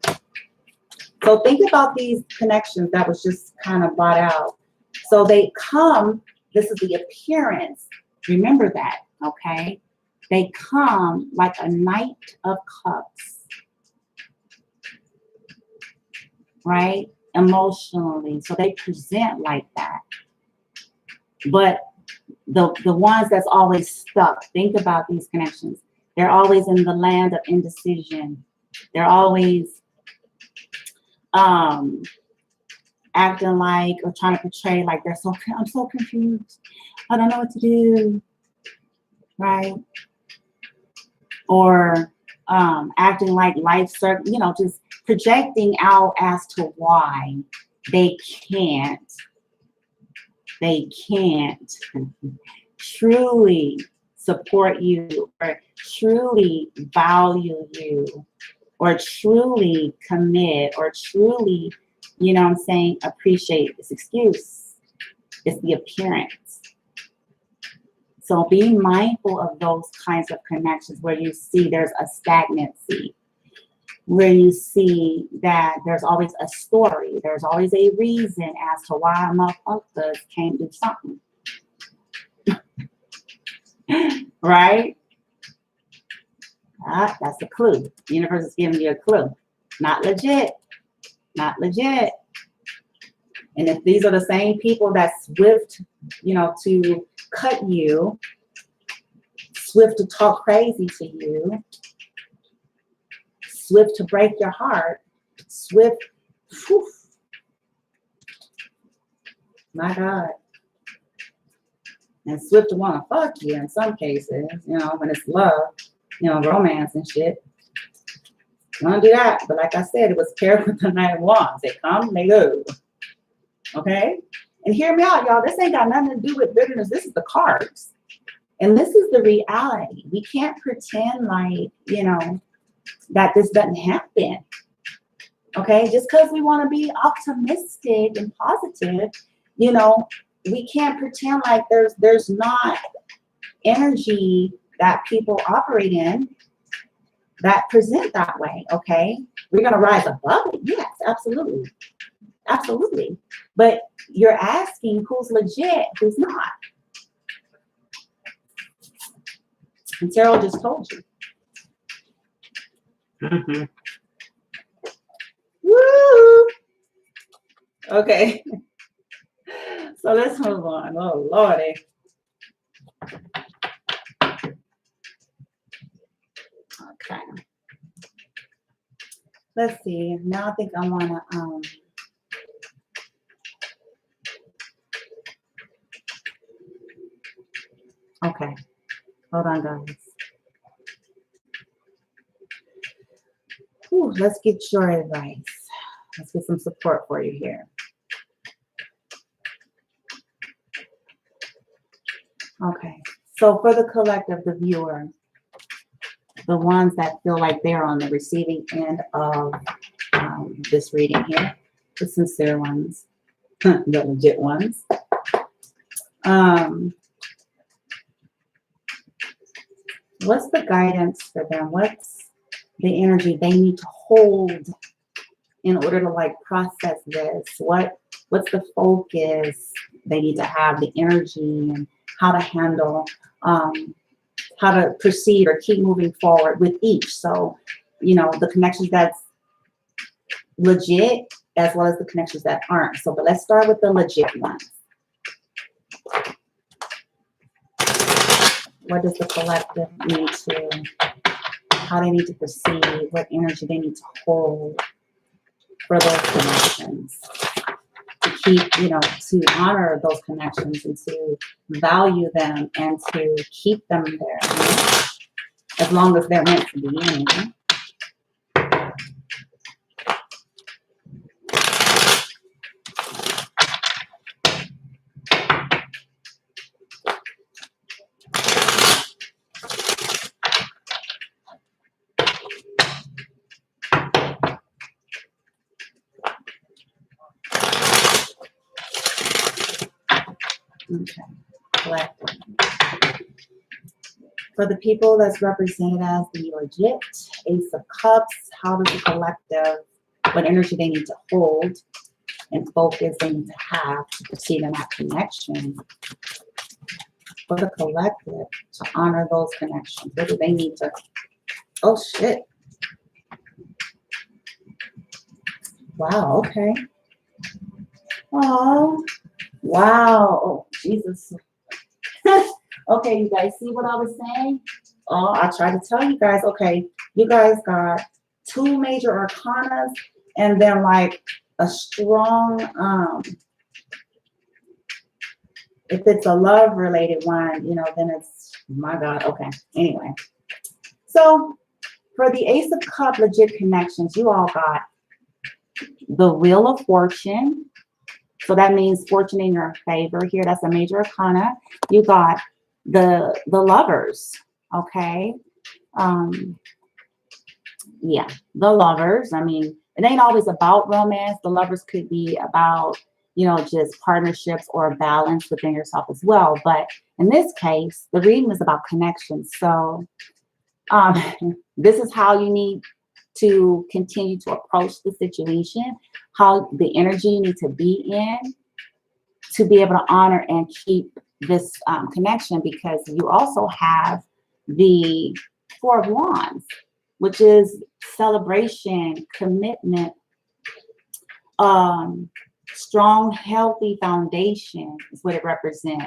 So think about these connections that was just kind of brought out. So they come, this is the appearance. Remember that, okay? They come like a Knight of Cups, right? Emotionally. So they present like that. But the ones that's always stuck, think about these connections. They're always in the land of indecision. They're always acting like, or trying to portray like I'm so confused. I don't know what to do, right? Or acting like life's, you know, just projecting out as to why they can't truly support you, or truly value you, or truly commit, or truly, you know what I'm saying, appreciate this excuse. It's the appearance. So be mindful of those kinds of connections where you see there's a stagnancy, where you see that there's always a story, there's always a reason as to why motherfuckers can't do something. Right? That's a clue. The universe is giving you a clue. Not legit. Not legit. And if these are the same people that's swift, you know, to cut you, swift to talk crazy to you, swift to break your heart, swift, whew, my God. And swift to want to fuck you in some cases, you know, when it's love, you know, romance and shit. Don't do that. But like I said, it was paired with the Knight of Wands. They come, they go. Okay? And hear me out, y'all. This ain't got nothing to do with bitterness. This is the cards. And this is the reality. We can't pretend like, you know, that this doesn't happen. Okay? Just because we want to be optimistic and positive, you know, we can't pretend like there's not energy that people operate in that present that way, okay? We're going to rise above it. Yes, absolutely. Absolutely. But you're asking who's legit, who's not. And Terrell just told you. Mm-hmm. Woo! Okay. So let's move on. Oh, Lordy. Okay. Let's see. Now I think I want to okay. Hold on, guys. Whew, let's get your advice. Let's get some support for you here. Okay. So for the collective, the viewer, the ones that feel like they're on the receiving end of this reading here, the sincere ones, the legit ones. What's the guidance for them? What's the energy they need to hold in order to like process this? What's the focus they need to have, the energy, and how to handle, how to proceed or keep moving forward with each. So, you know, the connections that's legit as well as the connections that aren't. So, but let's start with the legit ones. What does the collective need to, how they need to proceed, what energy they need to hold for those connections, to keep, you know, to honor those connections and to value them and to keep them there, you know, as long as they're meant to be, you know. Okay, collective. For the people that's represented as the legit Ace of Cups, how does the collective, what energy they need to hold and focus they need to have to proceed in that connection? For the collective, to honor those connections, what do they need to, oh shit. Wow, okay. Oh, wow, oh, Jesus. Okay, you guys see what I was saying? Oh, I tried to tell you guys, okay, you guys got two major arcanas and then like a strong, if it's a love related one, you know, then it's, my God, okay. Anyway, so for the Ace of Cups legit connections, you all got the Wheel of Fortune. So that means fortune in your favor here. That's a major arcana. You got the Lovers, okay? Yeah, the Lovers. I mean, it ain't always about romance. The Lovers could be about, you know, just partnerships or balance within yourself as well. But in this case, the reading is about connections. So this is how you need to continue to approach the situation, how the energy you need to be in to be able to honor and keep this connection, because you also have the Four of Wands, which is celebration, commitment, strong, healthy foundation is what it represents.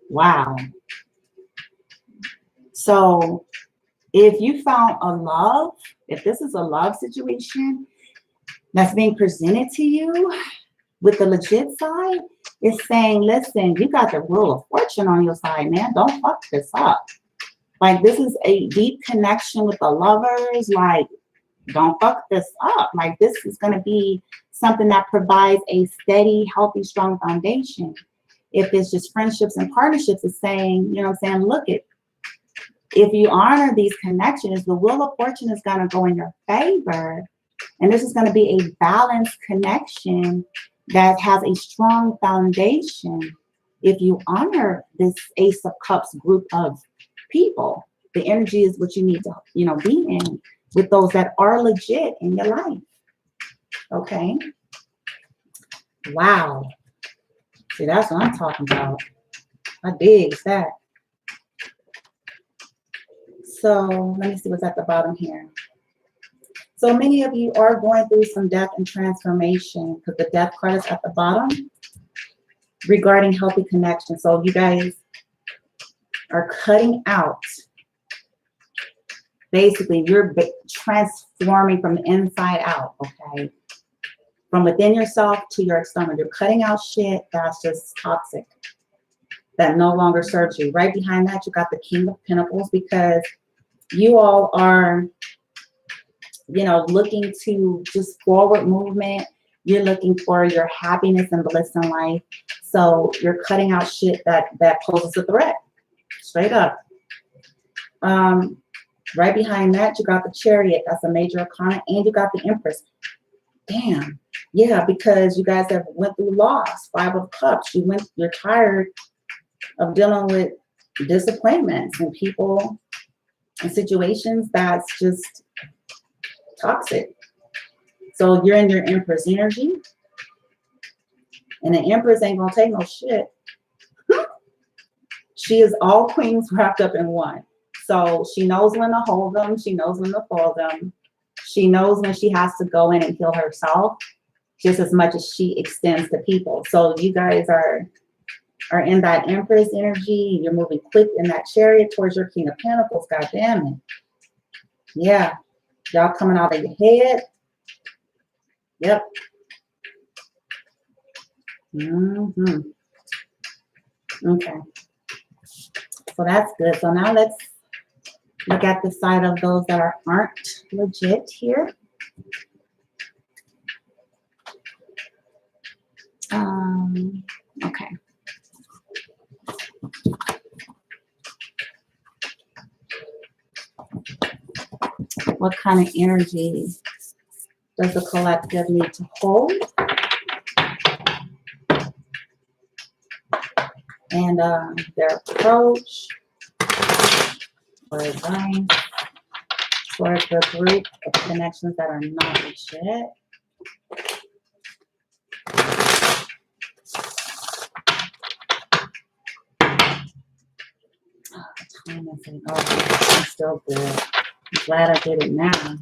Wow. So if you found a love, if this is a love situation that's being presented to you with the legit side, it's saying, listen, you got the wheel of fortune on your side, man. Don't fuck this up. Like, this is a deep connection with the lovers. Like, don't fuck this up. Like, this is going to be something that provides a steady, healthy, strong foundation. If it's just friendships and partnerships, it's saying, you know what I'm saying, look, if you honor these connections, the wheel of fortune is going to go in your favor. And this is going to be a balanced connection that has a strong foundation. If you honor this Ace of Cups group of people, the energy is what you need to, be in with those that are legit in your life. Okay. Wow. See, that's what I'm talking about. I dig that. So let me see what's at the bottom here. So many of you are going through some death and transformation because the death card is at the bottom regarding healthy connection. So you guys are cutting out. Basically, you're transforming from the inside out, okay? From within yourself to your external. You're cutting out shit that's just toxic, that no longer serves you. Right behind that, you got the King of Pentacles, because you all are, looking to just forward movement. You're looking for your happiness and bliss in life. So you're cutting out shit that poses a threat. Straight up. Right behind that, you got the Chariot. That's a major arcana. And you got the Empress. Damn. Yeah, because you guys have went through loss. 5 of Cups. You're tired of dealing with disappointments and people and situations that's just toxic. So you're in your Empress energy. And the Empress ain't gonna take no shit. She is all queens wrapped up in one. So she knows when to hold them. She knows when to fold them. She knows when she has to go in and heal herself just as much as she extends to people. So you guys are in that Empress energy. You're moving quick in that Chariot towards your King of Pentacles. God damn it. Yeah. Y'all coming out of your head. Yep. Okay. So that's good. So now let's look at the side of those that aren't legit here. Okay. What kind of energy does the collective need to hold? And their approach or advice towards the group of connections that are not legit. Time is it? Oh, I'm still good. I'm glad I did it now.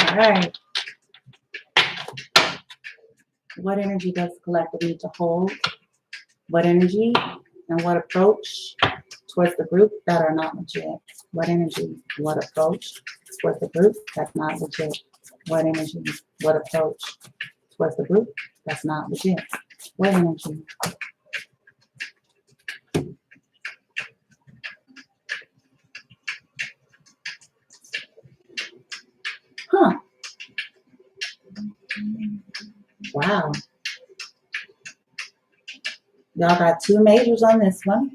All right. What energy does the collective need to hold? What energy and what approach towards the group that are not legit? What energy, what approach towards the group that's not legit? What energy, what approach towards the group that's not legit? What energy? Huh. Wow. Y'all got 2 majors on this one.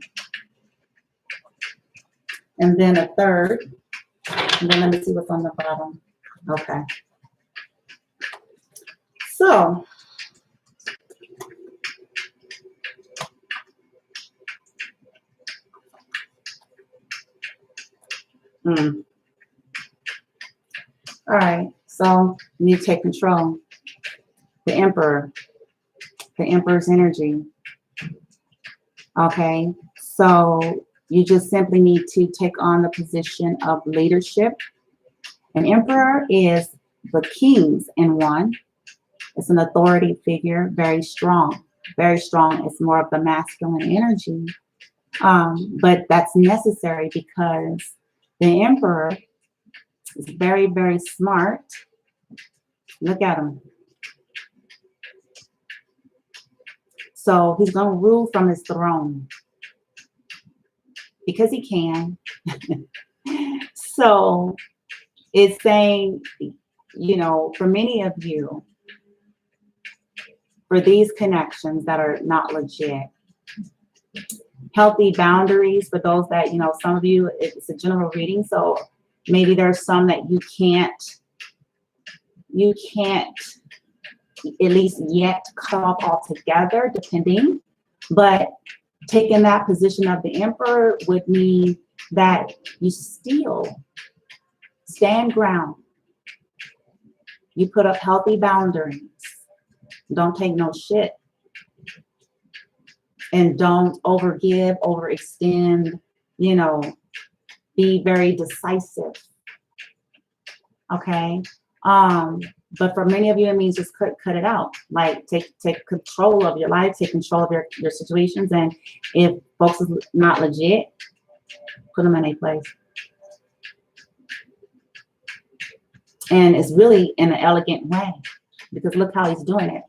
And then a third. And then let me see what's on the bottom. Okay. So, Mm. All right. So you need to take control. The emperor. The emperor's energy. Okay. So you just simply need to take on the position of leadership. An emperor is the kings in one. It's an authority figure, very strong. Very strong. It's more of the masculine energy. But that's necessary because the emperor is very, very smart. Look at him. So he's going to rule from his throne because he can. So it's saying, you know, for many of you, for these connections that are not legit, healthy boundaries for those that, you know, some of you, it's a general reading. So maybe there's some that you can't at least yet cut off altogether, depending. But taking that position of the emperor would mean that you still stand ground. You put up healthy boundaries. Don't take no shit. And don't overgive, overextend, you know, be very decisive. Okay. But for many of you, it means just cut it out. Like take control of your life, take control of your situations. And if folks is not legit, put them in a place. And it's really in an elegant way, because look how he's doing it.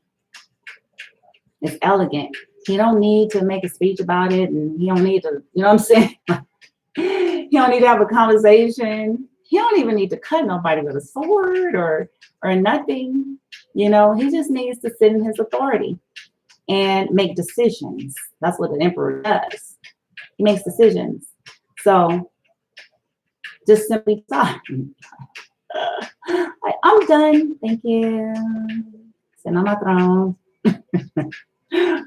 It's elegant. He don't need to make a speech about it, and he don't need to, you know what I'm saying? He don't need to have a conversation. He don't even need to cut nobody with a sword or nothing. You know, he just needs to sit in his authority and make decisions. That's what an emperor does. He makes decisions. So just simply stop. I'm done. Thank you. Sitting on my throne.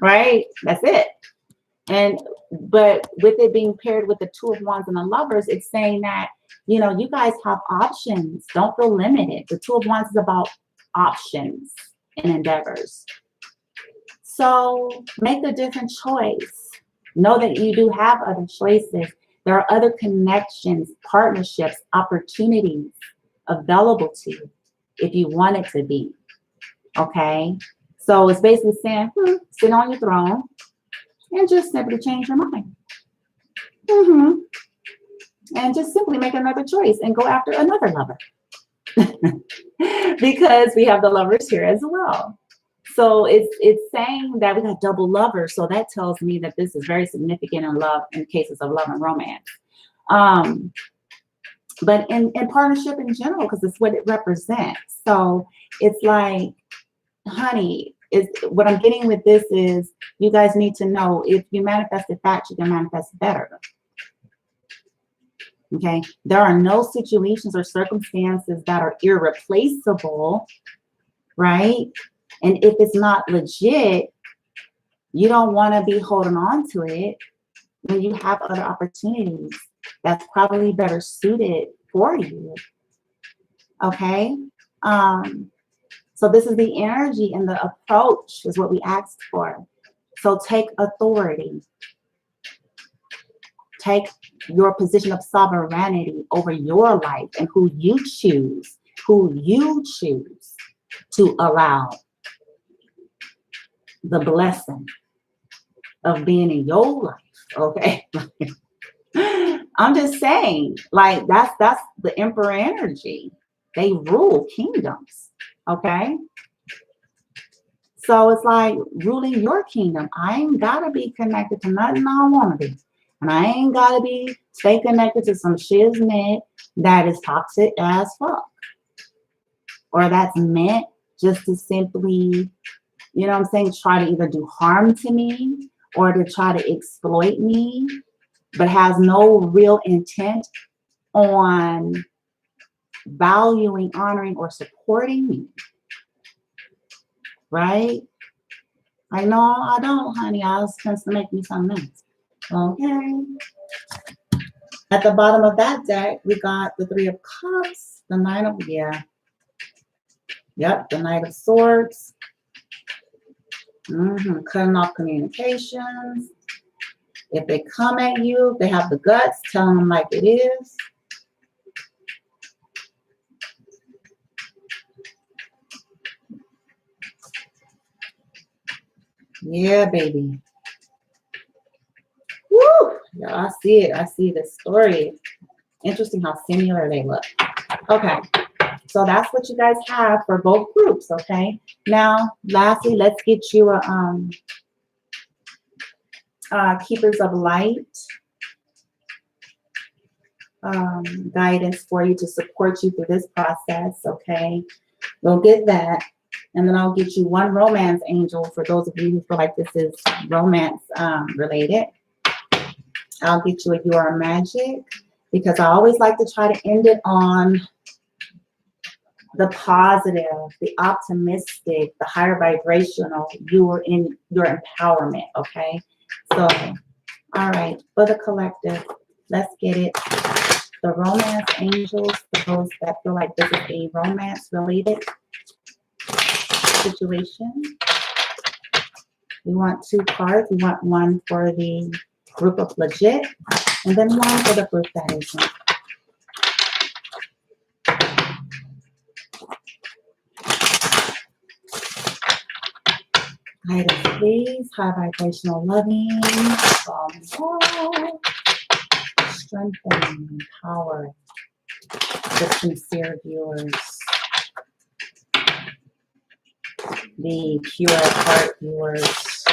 Right? That's it. But with it being paired with the Two of Wands and the Lovers, it's saying that, you know, you guys have options. Don't feel limited. The Two of Wands is about options and endeavors. So make a different choice. Know that you do have other choices. There are other connections, partnerships, opportunities available to you if you want it to be. Okay? So it's basically saying, sit on your throne and just simply change your mind. And just simply make another choice and go after another lover. Because we have the lovers here as well. So it's saying that we got double lovers. So that tells me that this is very significant in love, in cases of love and romance. But in partnership in general, because it's what it represents. So it's like, honey, what I'm getting with this is you guys need to know, if you manifest it fast, you can manifest better. Okay, there are no situations or circumstances that are irreplaceable, right? And if it's not legit, you don't want to be holding on to it when you have other opportunities that's probably better suited for you. Okay. So this is the energy and the approach is what we asked for. So take authority. Take your position of sovereignty over your life and who you choose to allow the blessing of being in your life. Okay. I'm just saying, like, that's the emperor energy. They rule kingdoms. Okay. So it's like ruling your kingdom. I ain't gotta be connected to nothing I don't want to be. And I ain't gotta stay connected to some shiznit that is toxic as fuck. Or that's meant just to simply, you know what I'm saying, try to either do harm to me or to try to exploit me, but has no real intent on valuing, honoring, or supporting me. Right? I know I don't, honey. I was supposed to make me something else. Okay. At the bottom of that deck, we got the Three of Cups, the Nine of, yeah, yep, the Knight of Swords. Cutting off communications. If they come at you, they have the guts, telling them like it is. Yeah, baby. Woo! Yeah, I see it. I see the story. Interesting how similar they look. Okay, so that's what you guys have for both groups, okay? Now, lastly, let's get you a Keepers of Light guidance for you to support you through this process, okay? We'll get that. And then I'll get you one romance angel for those of you who feel like this is romance related. I'll get you a You Are Magic, because I always like to try to end it on the positive, the optimistic, the higher vibrational. You are in your empowerment, okay? So, all right, for the collective, let's get it. The romance angels, for those that feel like this is a romance related situation. We want 2 cards. We want one for the group of legit, and then one for the group that isn't. Guidance, please. High vibrational loving, strengthening, power, the sincere viewers, the pure heart viewers,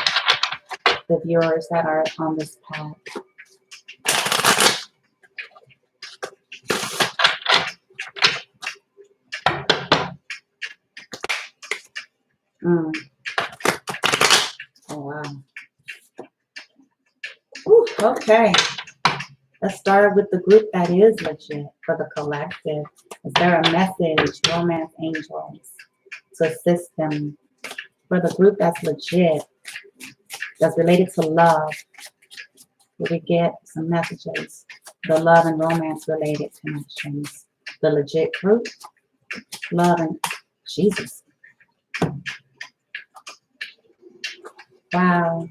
the viewers that are on this path. Oh, wow. Whew, okay. Let's start with the group that is legit, for the collective. Is there a message, romance angels, to assist them? For the group that's legit, that's related to love, will we get some messages? The love and romance related connections. The legit group, love and Jesus. Wow.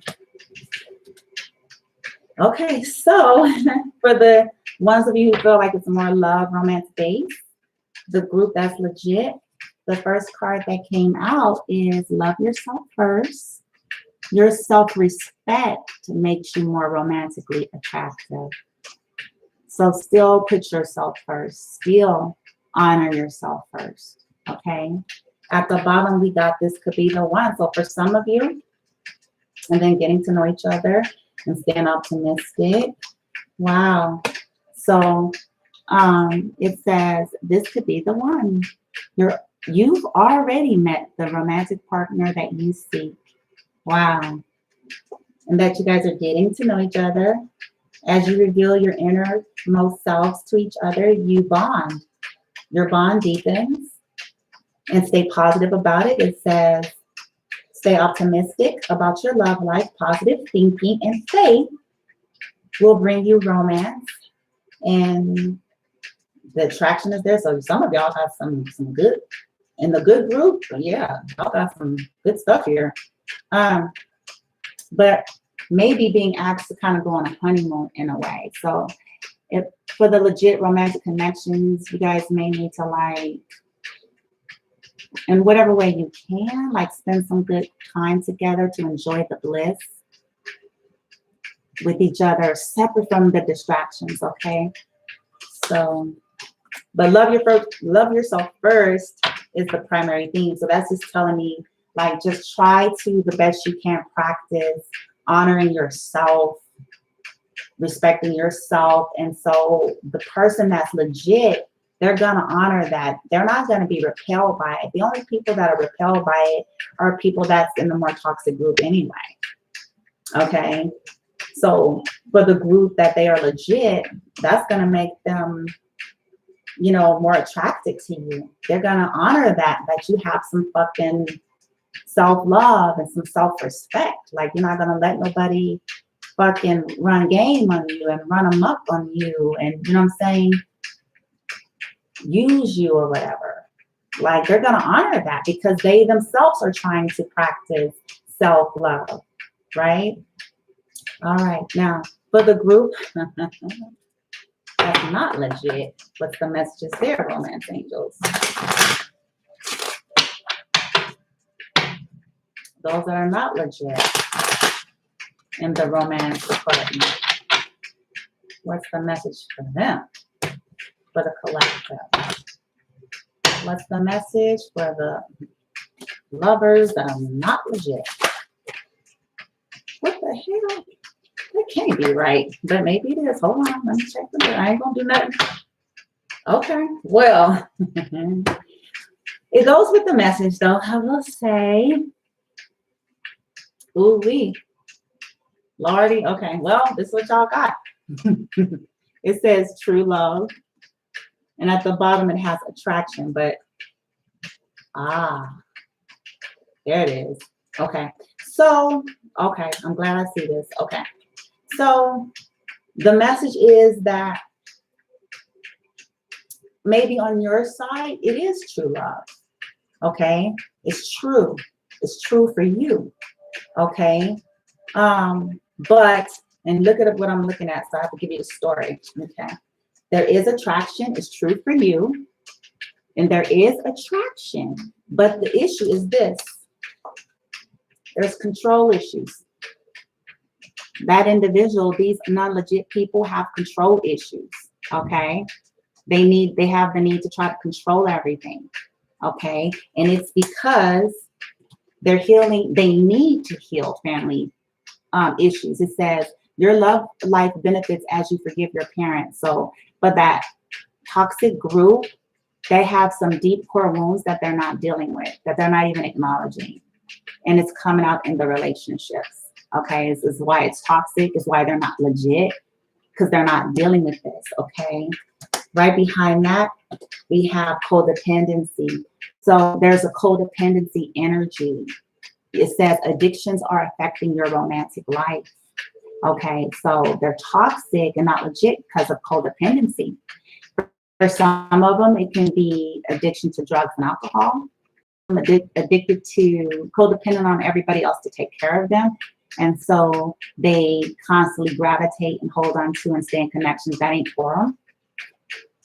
Okay, so for the ones of you who feel like it's more love, romance based, the group that's legit, the first card that came out is love yourself first. Your self-respect makes you more romantically attractive. So still put yourself first. Still honor yourself first, okay? At the bottom, we got this could be the one. So for some of you, and then getting to know each other and staying optimistic. Wow. So it says this could be the one. You've already met the romantic partner that you seek. Wow. And that you guys are getting to know each other. As you reveal your innermost selves to each other, you bond. Your bond deepens. And stay positive about it. It says, stay optimistic about your love life. Positive thinking and faith will bring you romance. And the attraction is there. So some of y'all have some good, in the good group, yeah, y'all got some good stuff here. But maybe being asked to kind of go on a honeymoon in a way. So if for the legit romantic connections, you guys may need to, like, in whatever way you can, like, spend some good time together to enjoy the bliss with each other, separate from the distractions, okay? So, but love yourself first is the primary theme. So that's just telling me, like, just try to the best you can practice honoring yourself, respecting yourself. And so the person that's legit, they're gonna honor that. They're not gonna be repelled by it. The only people that are repelled by it are people that's in the more toxic group anyway. Okay. So for the group that they are legit, that's gonna make them, you know, more attracted to you. They're gonna honor that you have some fucking self-love and some self-respect. Like, you're not gonna let nobody fucking run game on you and run amok on you and, you know what I'm saying, use you or whatever. Like, they're going to honor that because they themselves are trying to practice self-love, right? All right. Now, for the group that's not legit, what's the messages there, romance angels? Those that are not legit in the romance department, what's the message for them, for the collective? What's the message for the lovers that are not legit? What the hell? That can't be right, but maybe it is. Hold on, let me check the book. I ain't gonna do nothing. Okay, well, it goes with the message though. I will say, ooh wee, Lordy. Okay, well, this is what y'all got. It says true love, and at the bottom it has attraction, but there it is. Okay, so okay, I'm glad I see this. Okay, so the message is that maybe on your side it is true love. Okay, it's true. It's true for you. Okay, but and look at what I'm looking at. So I have to give you a story. Okay, there is attraction. It's true for you, and there is attraction. But the issue is this: there's control issues. That individual, these non-legit people have control issues. Okay, they have the need to try to control everything. Okay, and it's because they're healing. They need to heal family issues. It says your love life benefits as you forgive your parents. So, but that toxic group, they have some deep core wounds that they're not dealing with, that they're not even acknowledging, and it's coming out in the relationships. Okay, this is why it's toxic. Is why they're not legit, because they're not dealing with this. Okay, right behind that we have codependency. So there's a codependency energy. It says addictions are affecting your romantic life. Okay, so they're toxic and not legit because of codependency. For some of them, it can be addiction to drugs and alcohol. Addicted to, codependent on everybody else to take care of them. And so they constantly gravitate and hold on to and stay in connections that ain't for them.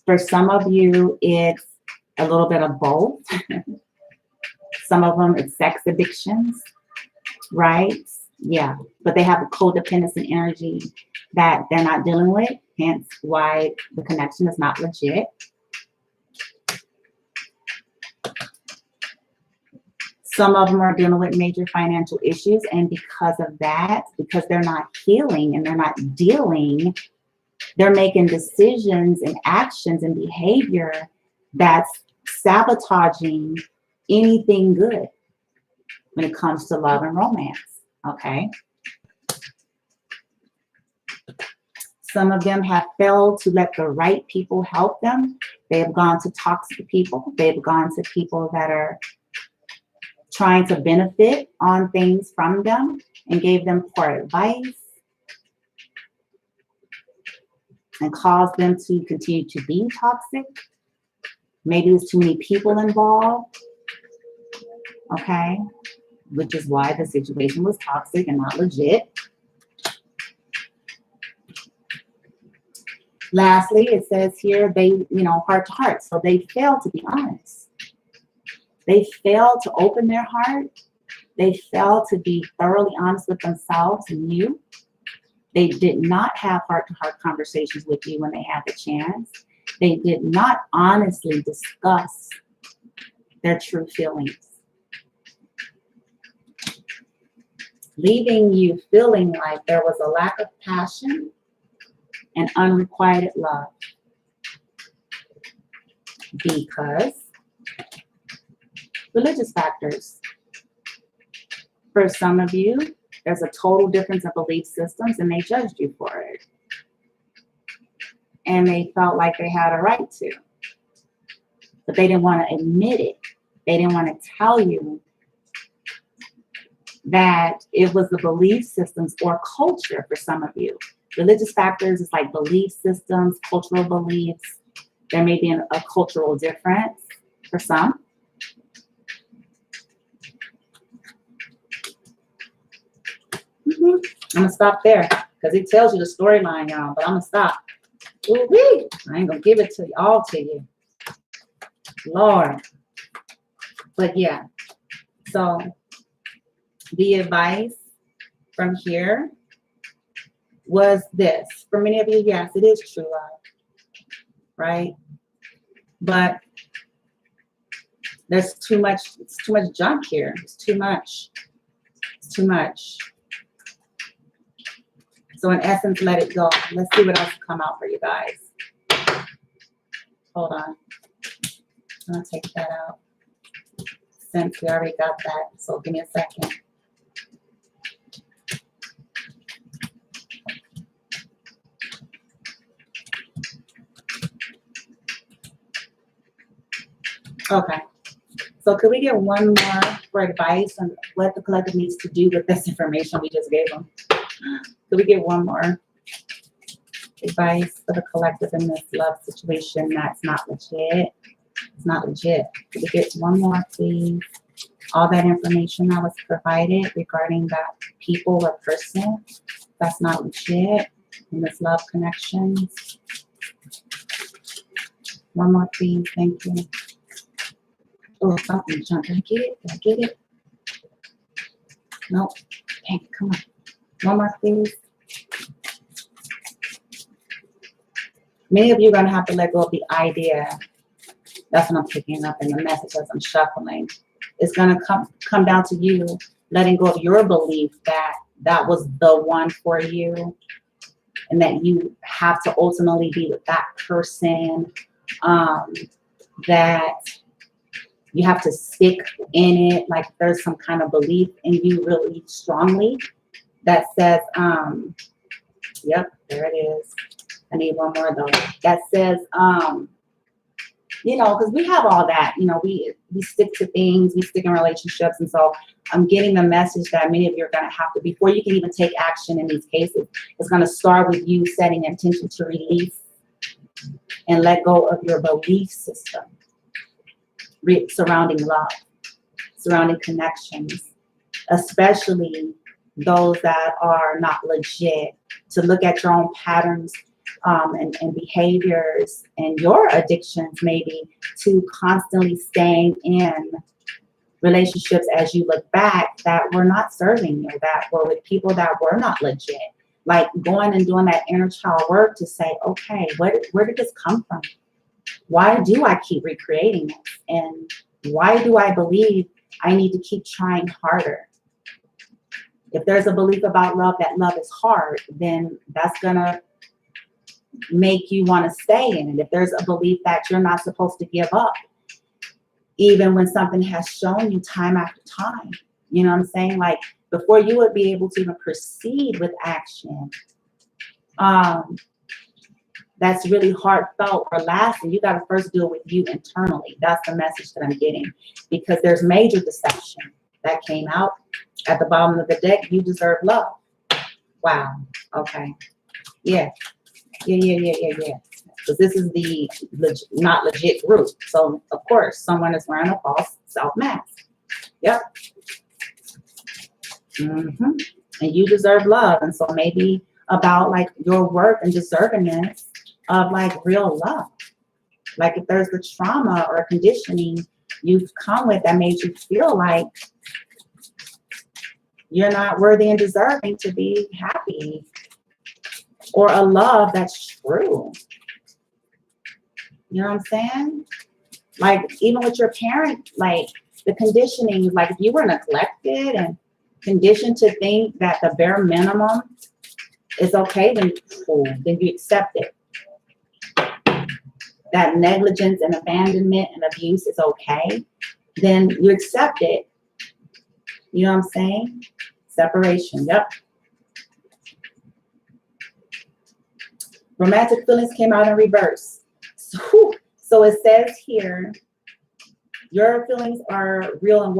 For some of you, it's a little bit of both. Some of them, it's sex addictions, right? Yeah, but they have a codependency energy that they're not dealing with, hence why the connection is not legit. Some of them are dealing with major financial issues, and because of that, because they're not healing and they're not dealing, they're making decisions and actions and behavior that's sabotaging anything good when it comes to love and romance. Okay. Some of them have failed to let the right people help them. They have gone to toxic people. They've gone to people that are trying to benefit on things from them and gave them poor advice and caused them to continue to be toxic. Maybe there's too many people involved. Okay. Which is why the situation was toxic and not legit. Lastly, it says here they, heart to heart. So they failed to be honest. They failed to open their heart. They failed to be thoroughly honest with themselves and you. They did not have heart-to-heart conversations with you when they had the chance. They did not honestly discuss their true feelings, leaving you feeling like there was a lack of passion and unrequited love. Because religious factors. For some of you, there's a total difference of belief systems and they judged you for it. And they felt like they had a right to. But they didn't want to admit it. They didn't want to tell you that it was the belief systems or culture for some of you. Religious factors is like belief systems, cultural beliefs. There may be a cultural difference for some. I'm gonna stop there because it tells you the storyline, y'all, but I'm gonna stop. Ooh-wee. I ain't gonna give it to you all to you. Lord. But yeah, so the advice from here was this. For many of you, yes, it is true love, right? But there's too much, it's too much junk here. It's too much. It's too much. So in essence, let it go. Let's see what else will come out for you guys. Hold on. I'm gonna take that out. Since we already got that, so give me a second. Okay. So could we get one more for advice on what the collective needs to do with this information we just gave them? Could we get one more advice for the collective in this love situation that's not legit? It's not legit. Could we get one more, please? All that information that was provided regarding that people or person that's not legit in this love connections. One more, please. Thank you. Oh, something jumped. Did I get it? Did I get it? Nope. Dang it. Come on. One more, please. Many of you are going to have to let go of the idea. That's what I'm picking up in the message as I'm shuffling. It's going to come down to you letting go of your belief that that was the one for you and that you have to ultimately be with that person, that you have to stick in it, like there's some kind of belief in you really strongly that says, yep, there it is. I need one more though. That says, you know, because we have all that, you know, we stick to things, we stick in relationships. And so I'm getting the message that many of you are going to have to, before you can even take action in these cases, it's going to start with you setting intention to release and let go of your belief system surrounding love, surrounding connections, especially those that are not legit, to look at your own patterns and behaviors and your addictions, maybe, to constantly staying in relationships as you look back that were not serving you, that were with people that were not legit. Like going and doing that inner child work to say, okay, where did this come from? Why do I keep recreating this? And why do I believe I need to keep trying harder? If there's a belief about love that love is hard, then that's gonna make you want to stay in it. If there's a belief that you're not supposed to give up, even when something has shown you time after time, you know what I'm saying? Like before you would be able to even proceed with action, that's really heartfelt or lasting, you got to first deal with you internally. That's the message that I'm getting, because there's major deception that came out at the bottom of the deck. You deserve love. Wow. Okay. Yeah. Because this is the not legit group. So, of course, someone is wearing a false self-mask. Yep. And you deserve love. And so maybe about like your worth and deservingness of like real love. Like if there's the trauma or conditioning you've come with that made you feel like you're not worthy and deserving to be happy, or a love that's true. You know what I'm saying? Like even with your parent, like the conditioning, like if you were neglected and conditioned to think that the bare minimum is okay, then you accept it. That negligence and abandonment and abuse is okay, then you accept it. You know what I'm saying? Separation, yep. Romantic feelings came out in reverse. So it says here, your feelings are real and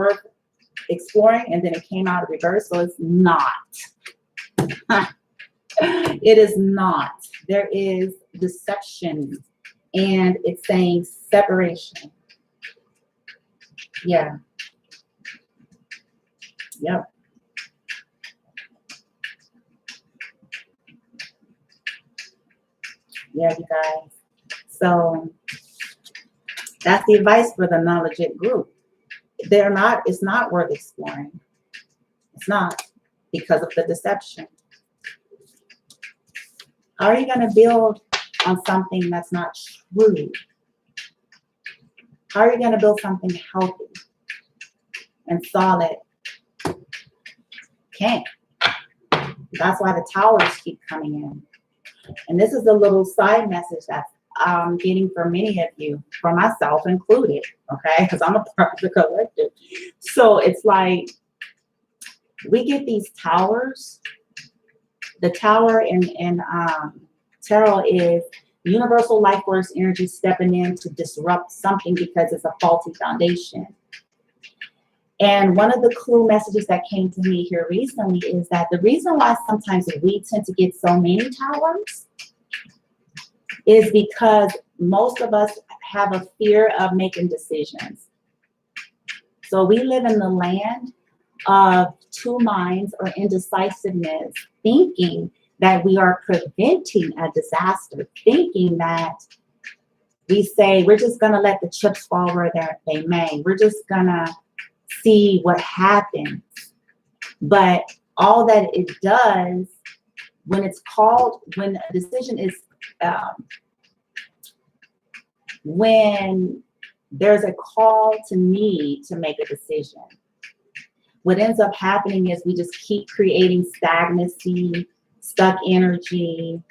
exploring, and then it came out of reverse. So it's not. It is not. There is deception, and it's saying separation. Yeah. Yep. Yeah, you guys. So that's the advice for the knowledge group. It's not worth exploring. It's not, because of the deception. How are you going to build on something that's not true? How are you going to build something healthy and solid? Can't. That's why the towers keep coming in. And this is a little side message that I'm getting from many of you, for myself included, okay? Because I'm a part of the collective. So it's like, we get these towers. The tower in tarot is universal life force energy stepping in to disrupt something because it's a faulty foundation. And one of the clue messages that came to me here recently is that the reason why sometimes we tend to get so many towers is because most of us have a fear of making decisions. So we live in the land of two minds or indecisiveness, thinking that we are preventing a disaster, thinking that we say, we're just going to let the chips fall where they may. We're just going to see what happens. But all that it does, when it's called, when a decision is, when there's a call to me to make a decision, what ends up happening is we just keep creating stagnancy, stuck energy,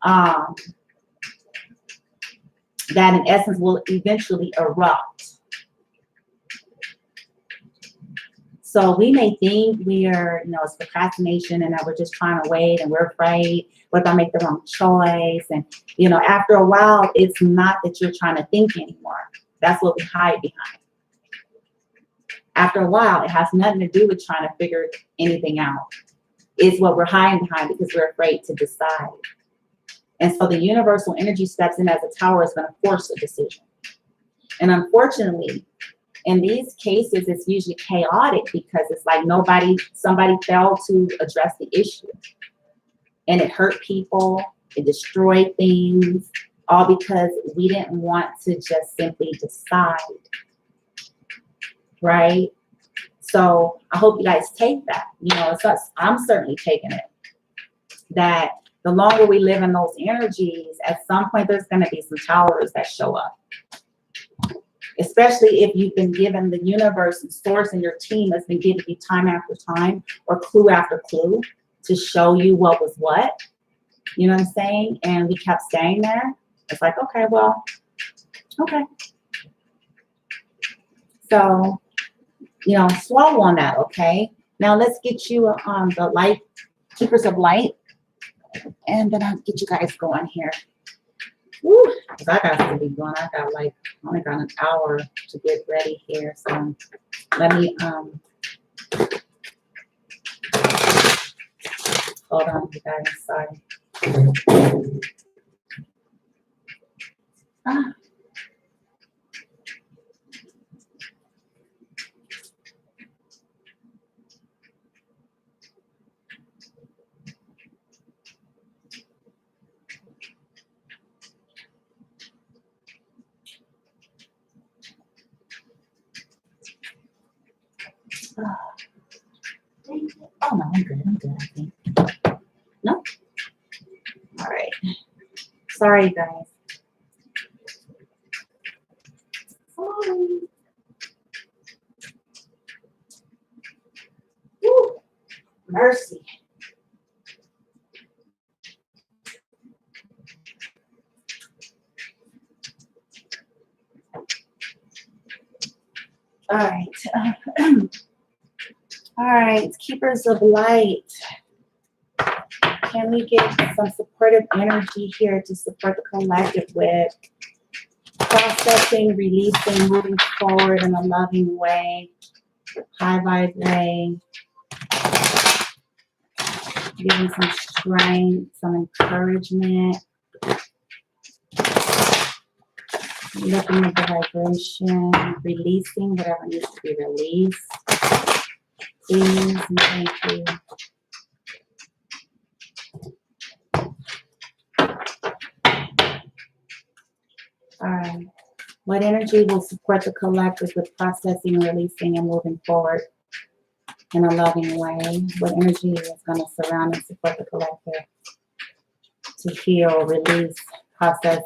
that in essence will eventually erupt. So we may think we are, it's procrastination and that we're just trying to wait and we're afraid, what if I make the wrong choice? And, after a while, it's not that you're trying to think anymore. That's what we hide behind. After a while, it has nothing to do with trying to figure anything out. It's what we're hiding behind because we're afraid to decide. And so the universal energy steps in as a tower is going to force a decision. And unfortunately, in these cases, it's usually chaotic because it's like somebody failed to address the issue. And it hurt people, it destroyed things, all because we didn't want to just simply decide. Right? So I hope you guys take that. I'm certainly taking it. That the longer we live in those energies, at some point there's going to be some towers that show up. Especially if you've been given, the universe and source and your team has been giving you time after time or clue after clue to show you what was what. You know what I'm saying? And we kept staying there. It's like, okay, well, okay. So, swallow on that, okay? Now let's get you the light, keepers of light, and then I'll get you guys going here. Woo, because I got to be going. I only got an hour to get ready here. So let me hold on, you guys. Sorry. Oh, no, I'm good, I think. No? All right. Sorry, guys. Sorry. Woo. Mercy. All right. All right, keepers of light. Can we get some supportive energy here to support the collective with processing, releasing, moving forward in a loving way? high vibrate, giving some strength, some encouragement, lifting up the vibration, releasing whatever needs to be released. Please and thank you. All right. What energy will support the collective with processing, releasing, and moving forward in a loving way? What energy is going to surround and support the collective to heal, release, process,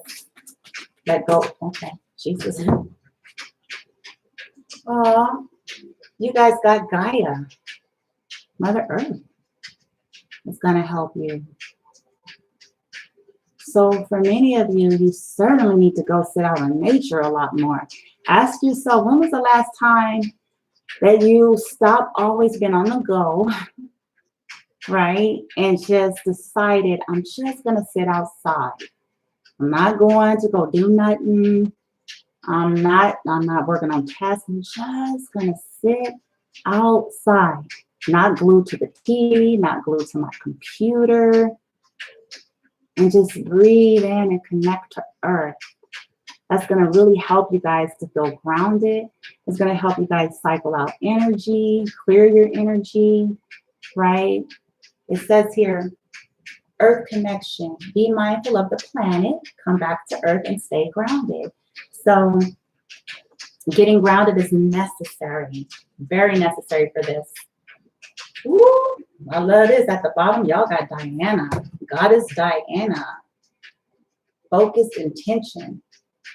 let go? Okay, Jesus. Oh, you guys got Gaia. Mother Earth is going to help you. So for many of you, you certainly need to go sit out in nature a lot more. Ask yourself, when was the last time that you stopped always been on the go, right? And just decided, I'm just going to sit outside. I'm not going to go do nothing. I'm not working on tasks. I'm just going to sit outside, not glued to the TV, not glued to my computer. And just breathe in and connect to Earth. That's going to really help you guys to feel grounded. It's going to help you guys cycle out energy, clear your energy, right? It says here, Earth connection. Be mindful of the planet, come back to Earth and stay grounded. So getting grounded is necessary, very necessary for this. Ooh, I love this. At the bottom, y'all got Diana. Goddess Diana. Focused intention.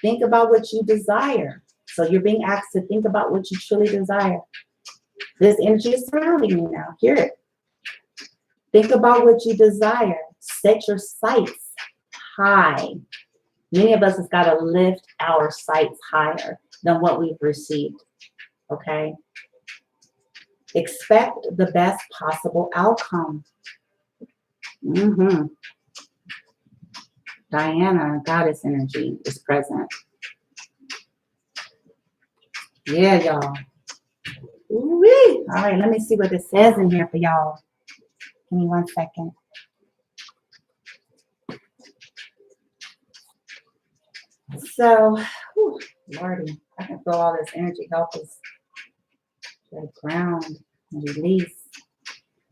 Think about what you desire. So you're being asked to think about what you truly desire. This energy is surrounding you now. Hear it. Think about what you desire. Set your sights high. Many of us has got to lift our sights higher than what we've received. Okay? Expect the best possible outcome. Diana, goddess energy is present. Yeah, y'all. Ooh-wee. All right, let me see what it says in here for y'all. Give me 1 second. So, whew, Lordy, I can feel all this energy help us to ground and release.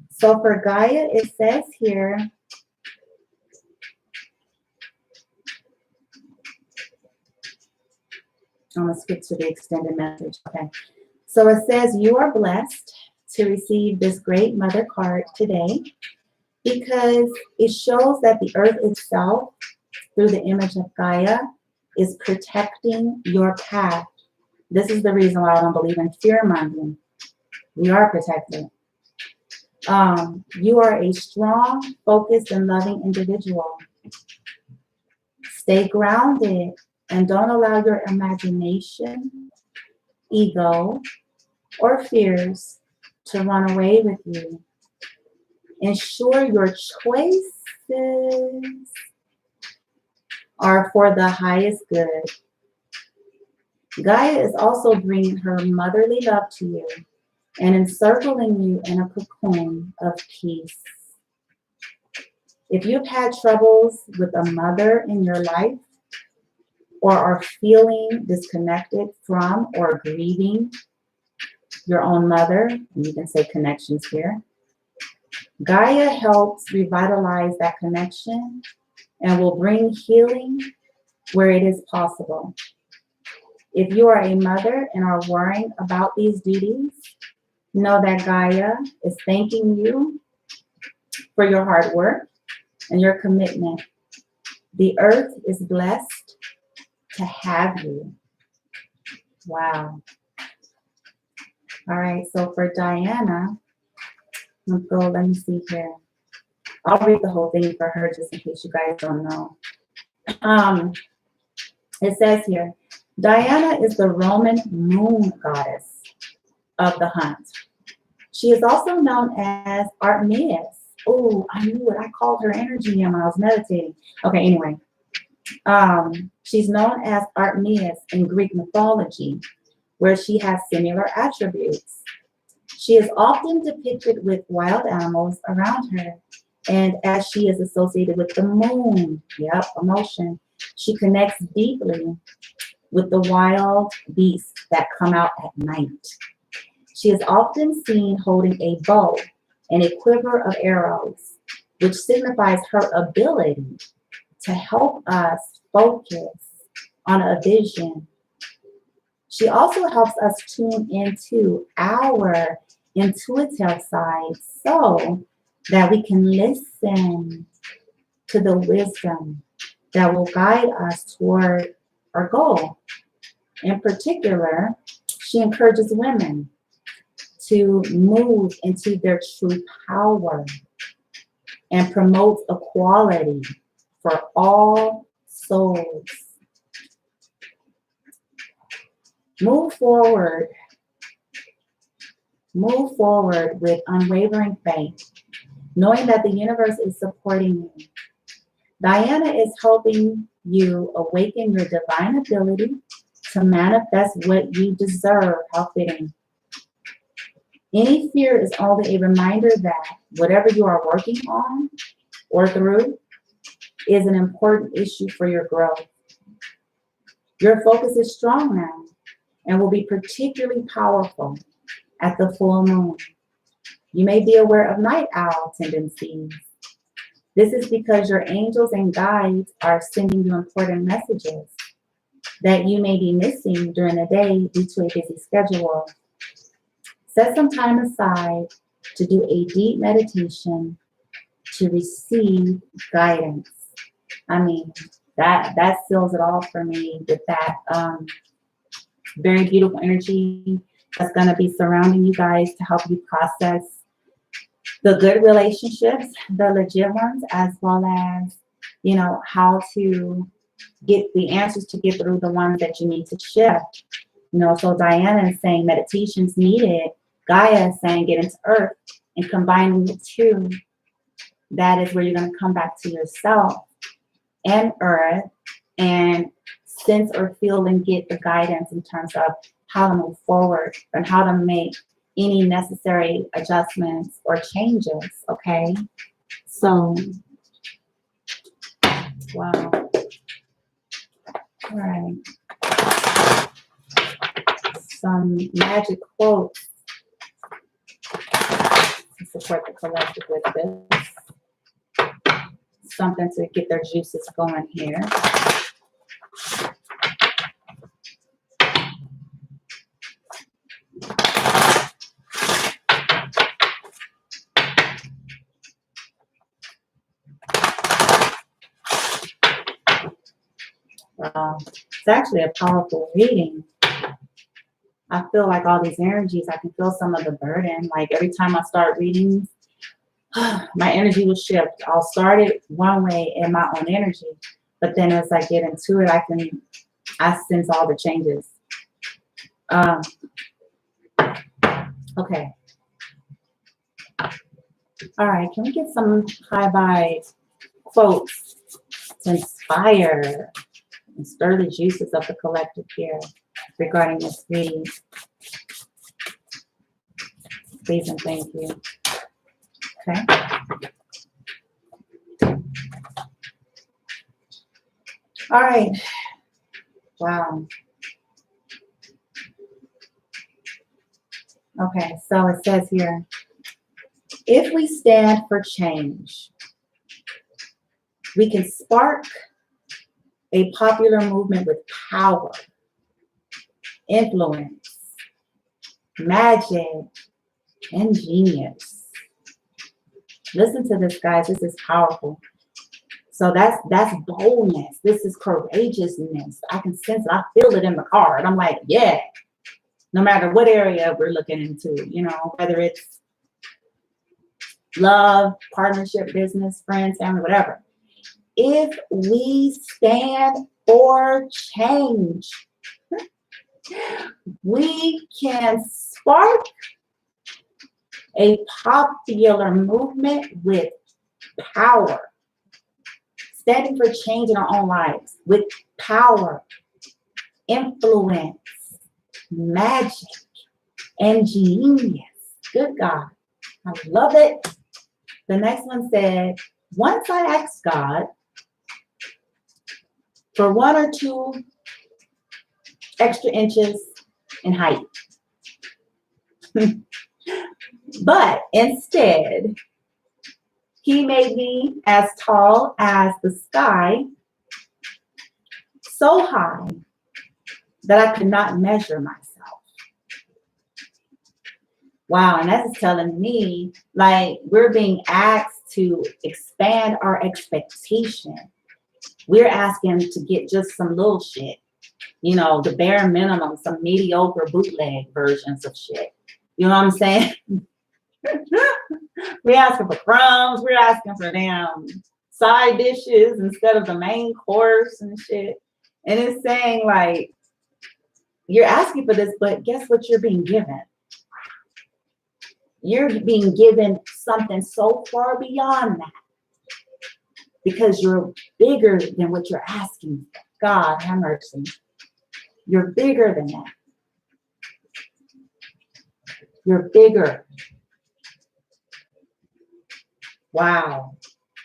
So for Gaia, it says here, I'm going to skip to the extended message. Okay. So it says, you are blessed to receive this great mother card today because it shows that the earth itself, through the image of Gaia, is protecting your path. This is the reason why I don't believe in fear-mongering. We are protected. You are a strong, focused, and loving individual. Stay grounded and don't allow your imagination, ego, or fears to run away with you. Ensure your choices are for the highest good. Gaia is also bringing her motherly love to you and encircling you in a cocoon of peace. If you've had troubles with a mother in your life or are feeling disconnected from or grieving your own mother, and you can say connections here, Gaia helps revitalize that connection and will bring healing where it is possible. If you are a mother and are worrying about these duties, know that Gaia is thanking you for your hard work and your commitment. The earth is blessed to have you. Wow. All right, so for Diana, let's go, let me see here. I'll read the whole thing for her just in case you guys don't know. It says here, Diana is the Roman moon goddess of the hunt. She is also known as Artemis. Oh, I knew it. I called her energy when I was meditating. Okay, anyway. She's known as Artemis in Greek mythology, where she has similar attributes. She is often depicted with wild animals around her. And as she is associated with the moon, yep, emotion, she connects deeply with the wild beasts that come out at night. She is often seen holding a bow and a quiver of arrows, which signifies her ability to help us focus on a vision. She also helps us tune into our intuitive side so that we can listen to the wisdom that will guide us toward our goal. In particular, she encourages women to move into their true power and promotes equality for all souls. Move forward with unwavering faith, knowing that the universe is supporting you. Diana is helping you awaken your divine ability to manifest what you deserve. How fitting. Any fear is only a reminder that whatever you are working on or through is an important issue for your growth. Your focus is strong now and will be particularly powerful at the full moon. You may be aware of night owl tendencies. This is because your angels and guides are sending you important messages that you may be missing during the day due to a busy schedule. Set some time aside to do a deep meditation to receive guidance. I mean, that seals it all for me with that very beautiful energy that's going to be surrounding you guys to help you process the good relationships, the legit ones, as well as, how to get the answers to get through the ones that you need to shift. So Diana is saying meditation's needed. Gaia is saying get into earth, and combining the two, that is where you're going to come back to yourself and earth and sense or feel and get the guidance in terms of how to move forward and how to make any necessary adjustments or changes. Okay, so wow. All right, some magic quotes to support the collective with this. Something to get their juices going here. It's actually a powerful reading. I feel like all these energies, I can feel some of the burden. Like every time I start reading, my energy will shift. I'll start it one way in my own energy, but then as I get into it, I sense all the changes. Okay. All right, can we get some high vibe quotes to inspire and stir the juices of the collective here regarding this reading? Please and thank you. Okay. All right. Wow. Okay, so it says here, if we stand for change, we can spark a popular movement with power, influence, magic, and genius. Listen to this, guys. This is powerful. So that's boldness. This is courageousness. I can sense it. I feel it in the card. I'm like, yeah. No matter what area we're looking into, whether it's love, partnership, business, friends, family, whatever. If we stand for change, we can spark a popular movement with power. Standing for change in our own lives with power, influence, magic, and genius. Good God. I love it. The next one said, once I asked God for 1 or 2 extra inches in height. But instead, he made me as tall as the sky, so high that I could not measure myself. Wow, and that's telling me, like, we're being asked to expand our expectation. We're asking to get just some little shit, you know, the bare minimum, some mediocre bootleg versions of shit. You know what I'm saying? We're asking for crumbs. We're asking for damn side dishes instead of the main course and shit. And it's saying, like, you're asking for this, but guess what you're being given? You're being given something so far beyond that because you're bigger than what you're asking for. God, have mercy. You're bigger than that. You're bigger. Wow.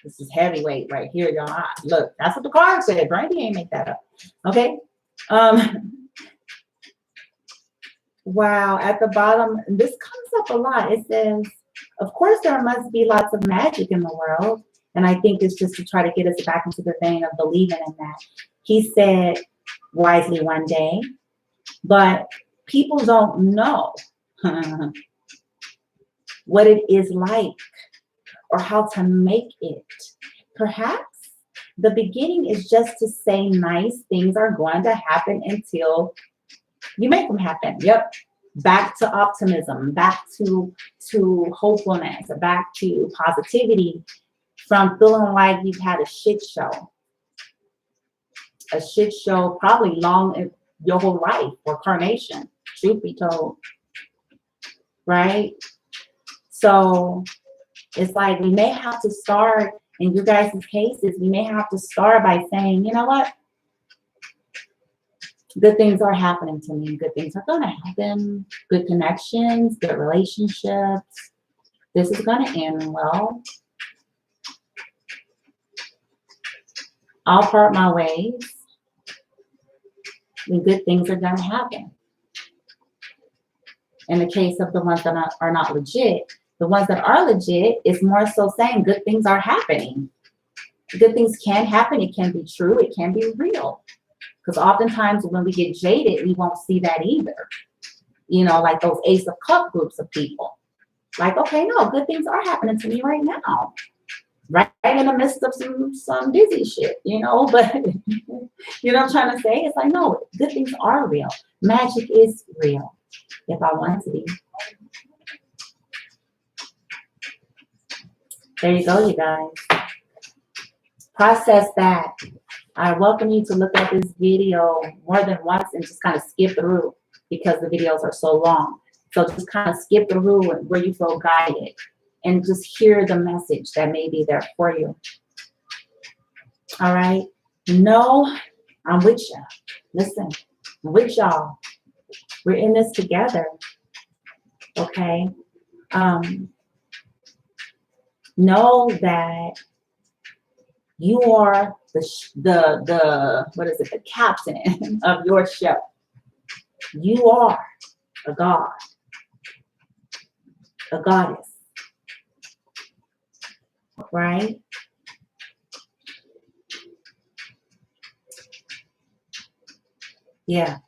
This is heavyweight right here, y'all. Look, that's what the card said. Brandy ain't make that up. Okay. Wow. At the bottom, this comes up a lot. It says, of course, there must be lots of magic in the world. And I think it's just to try to get us back into the vein of believing in that. He said wisely one day, but people don't know what it is like or how to make it. Perhaps the beginning is just to say nice things are going to happen until you make them happen. Yep. Back to optimism, back to hopefulness, back to positivity from feeling like you've had a shit show. A shit show probably long your whole life or carnation, truth be told. Right? So it's like we may have to start, in your guys' cases, we may have to start by saying, you know what? Good things are happening to me. Good things are going to happen. Good connections, good relationships. This is going to end well. I'll part my ways. And good things are going to happen. In the case of the ones that are not legit, the ones that are legit is more so saying good things are happening. Good things can happen. It can be true. It can be real. Because oftentimes when we get jaded, we won't see that either. You know, like those Ace of Cup groups of people. Like, okay, no, good things are happening to me right now. Right in the midst of some dizzy shit, you know, but you know what I'm trying to say? It's like, no, good things are real. Magic is real, if I want it to be. There you go, you guys. Process that. I welcome you to look at this video more than once and just kind of skip through because the videos are so long. So just kind of skip through where you feel guided and just hear the message that may be there for you. All right. No, I'm with you. Listen, I'm with y'all. We're in this together. Okay. Know that you are the what is it? The captain of your ship. You are a god, a goddess, right? Yeah.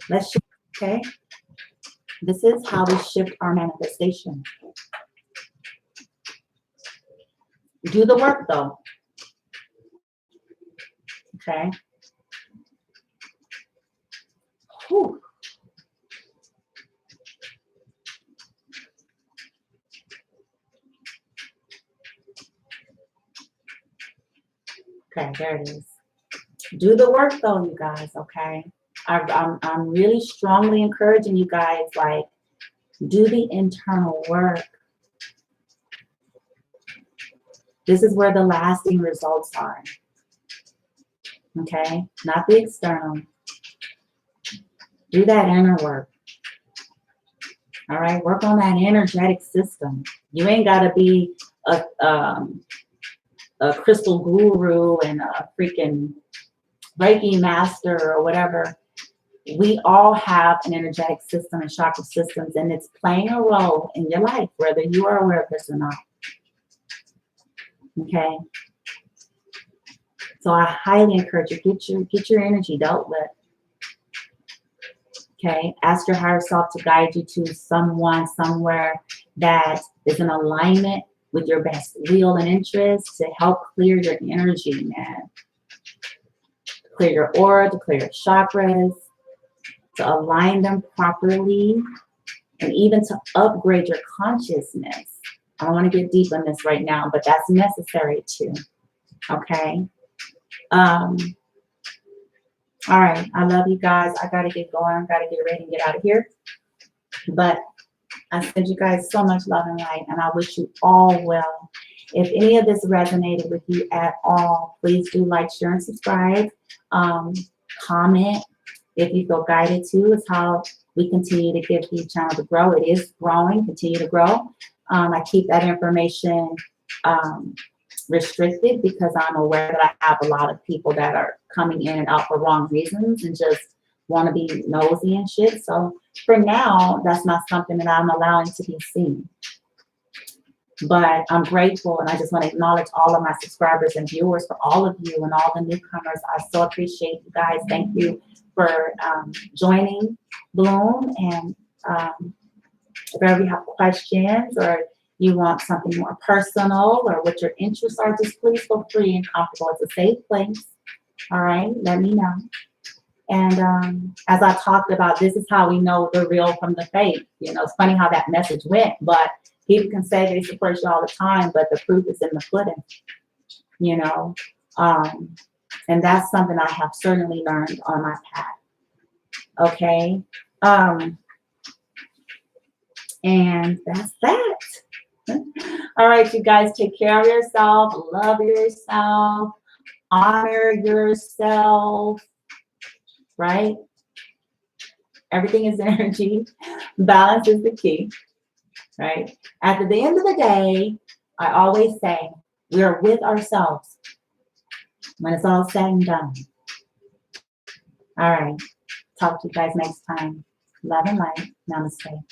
Let's shift, okay? This is how we shift our manifestation. Do the work though. Okay. Whew. Okay, there it is. Do the work though, you guys, okay? I'm really strongly encouraging you guys, like, do the internal work. This is where the lasting results are. Okay? Not the external. Do that inner work. All right? Work on that energetic system. You ain't got to be a crystal guru and a freaking Reiki master or whatever. We all have an energetic system and chakra systems, and it's playing a role in your life, whether you are aware of this or not. Okay? So I highly encourage you, get your energy dealt with. Okay? Ask your higher self to guide you to someone, somewhere that is in alignment with your best will and interest to help clear your energy, man. To clear your aura, to clear your chakras, to align them properly, and even to upgrade your consciousness. I don't want to get deep on this right now, but that's necessary too. Okay? All right. I love you guys. I got to get going. I got to get ready and get out of here. But I send you guys so much love and light, and I wish you all well. If any of this resonated with you at all, please do like, share, and subscribe. Comment if you feel guided to. Is how we continue to give the channel to grow. It is growing, continue to grow. I keep that information restricted because I'm aware that I have a lot of people that are coming in and out for wrong reasons and just want to be nosy and shit. So for now, that's not something that I'm allowing to be seen. But I'm grateful, and I just want to acknowledge all of my subscribers and viewers, for all of you and all the newcomers. I so appreciate you guys. Thank you for joining Bloom. And if ever you have questions or you want something more personal or what your interests are, just please feel free and comfortable. It's a safe place. All right, let me know. And as I talked about, this is how we know the real from the fake. You know, it's funny how that message went, but people can say they support you all the time, but the proof is in the pudding, you know. And that's something I have certainly learned on my path. Okay. And that's that. All right, you guys, take care of yourself, love yourself, honor yourself, right? Everything is energy. Balance is the key, right? At the end of the day, I always say we are with ourselves when it's all said and done. All right. Talk to you guys next time. Love and light. Namaste.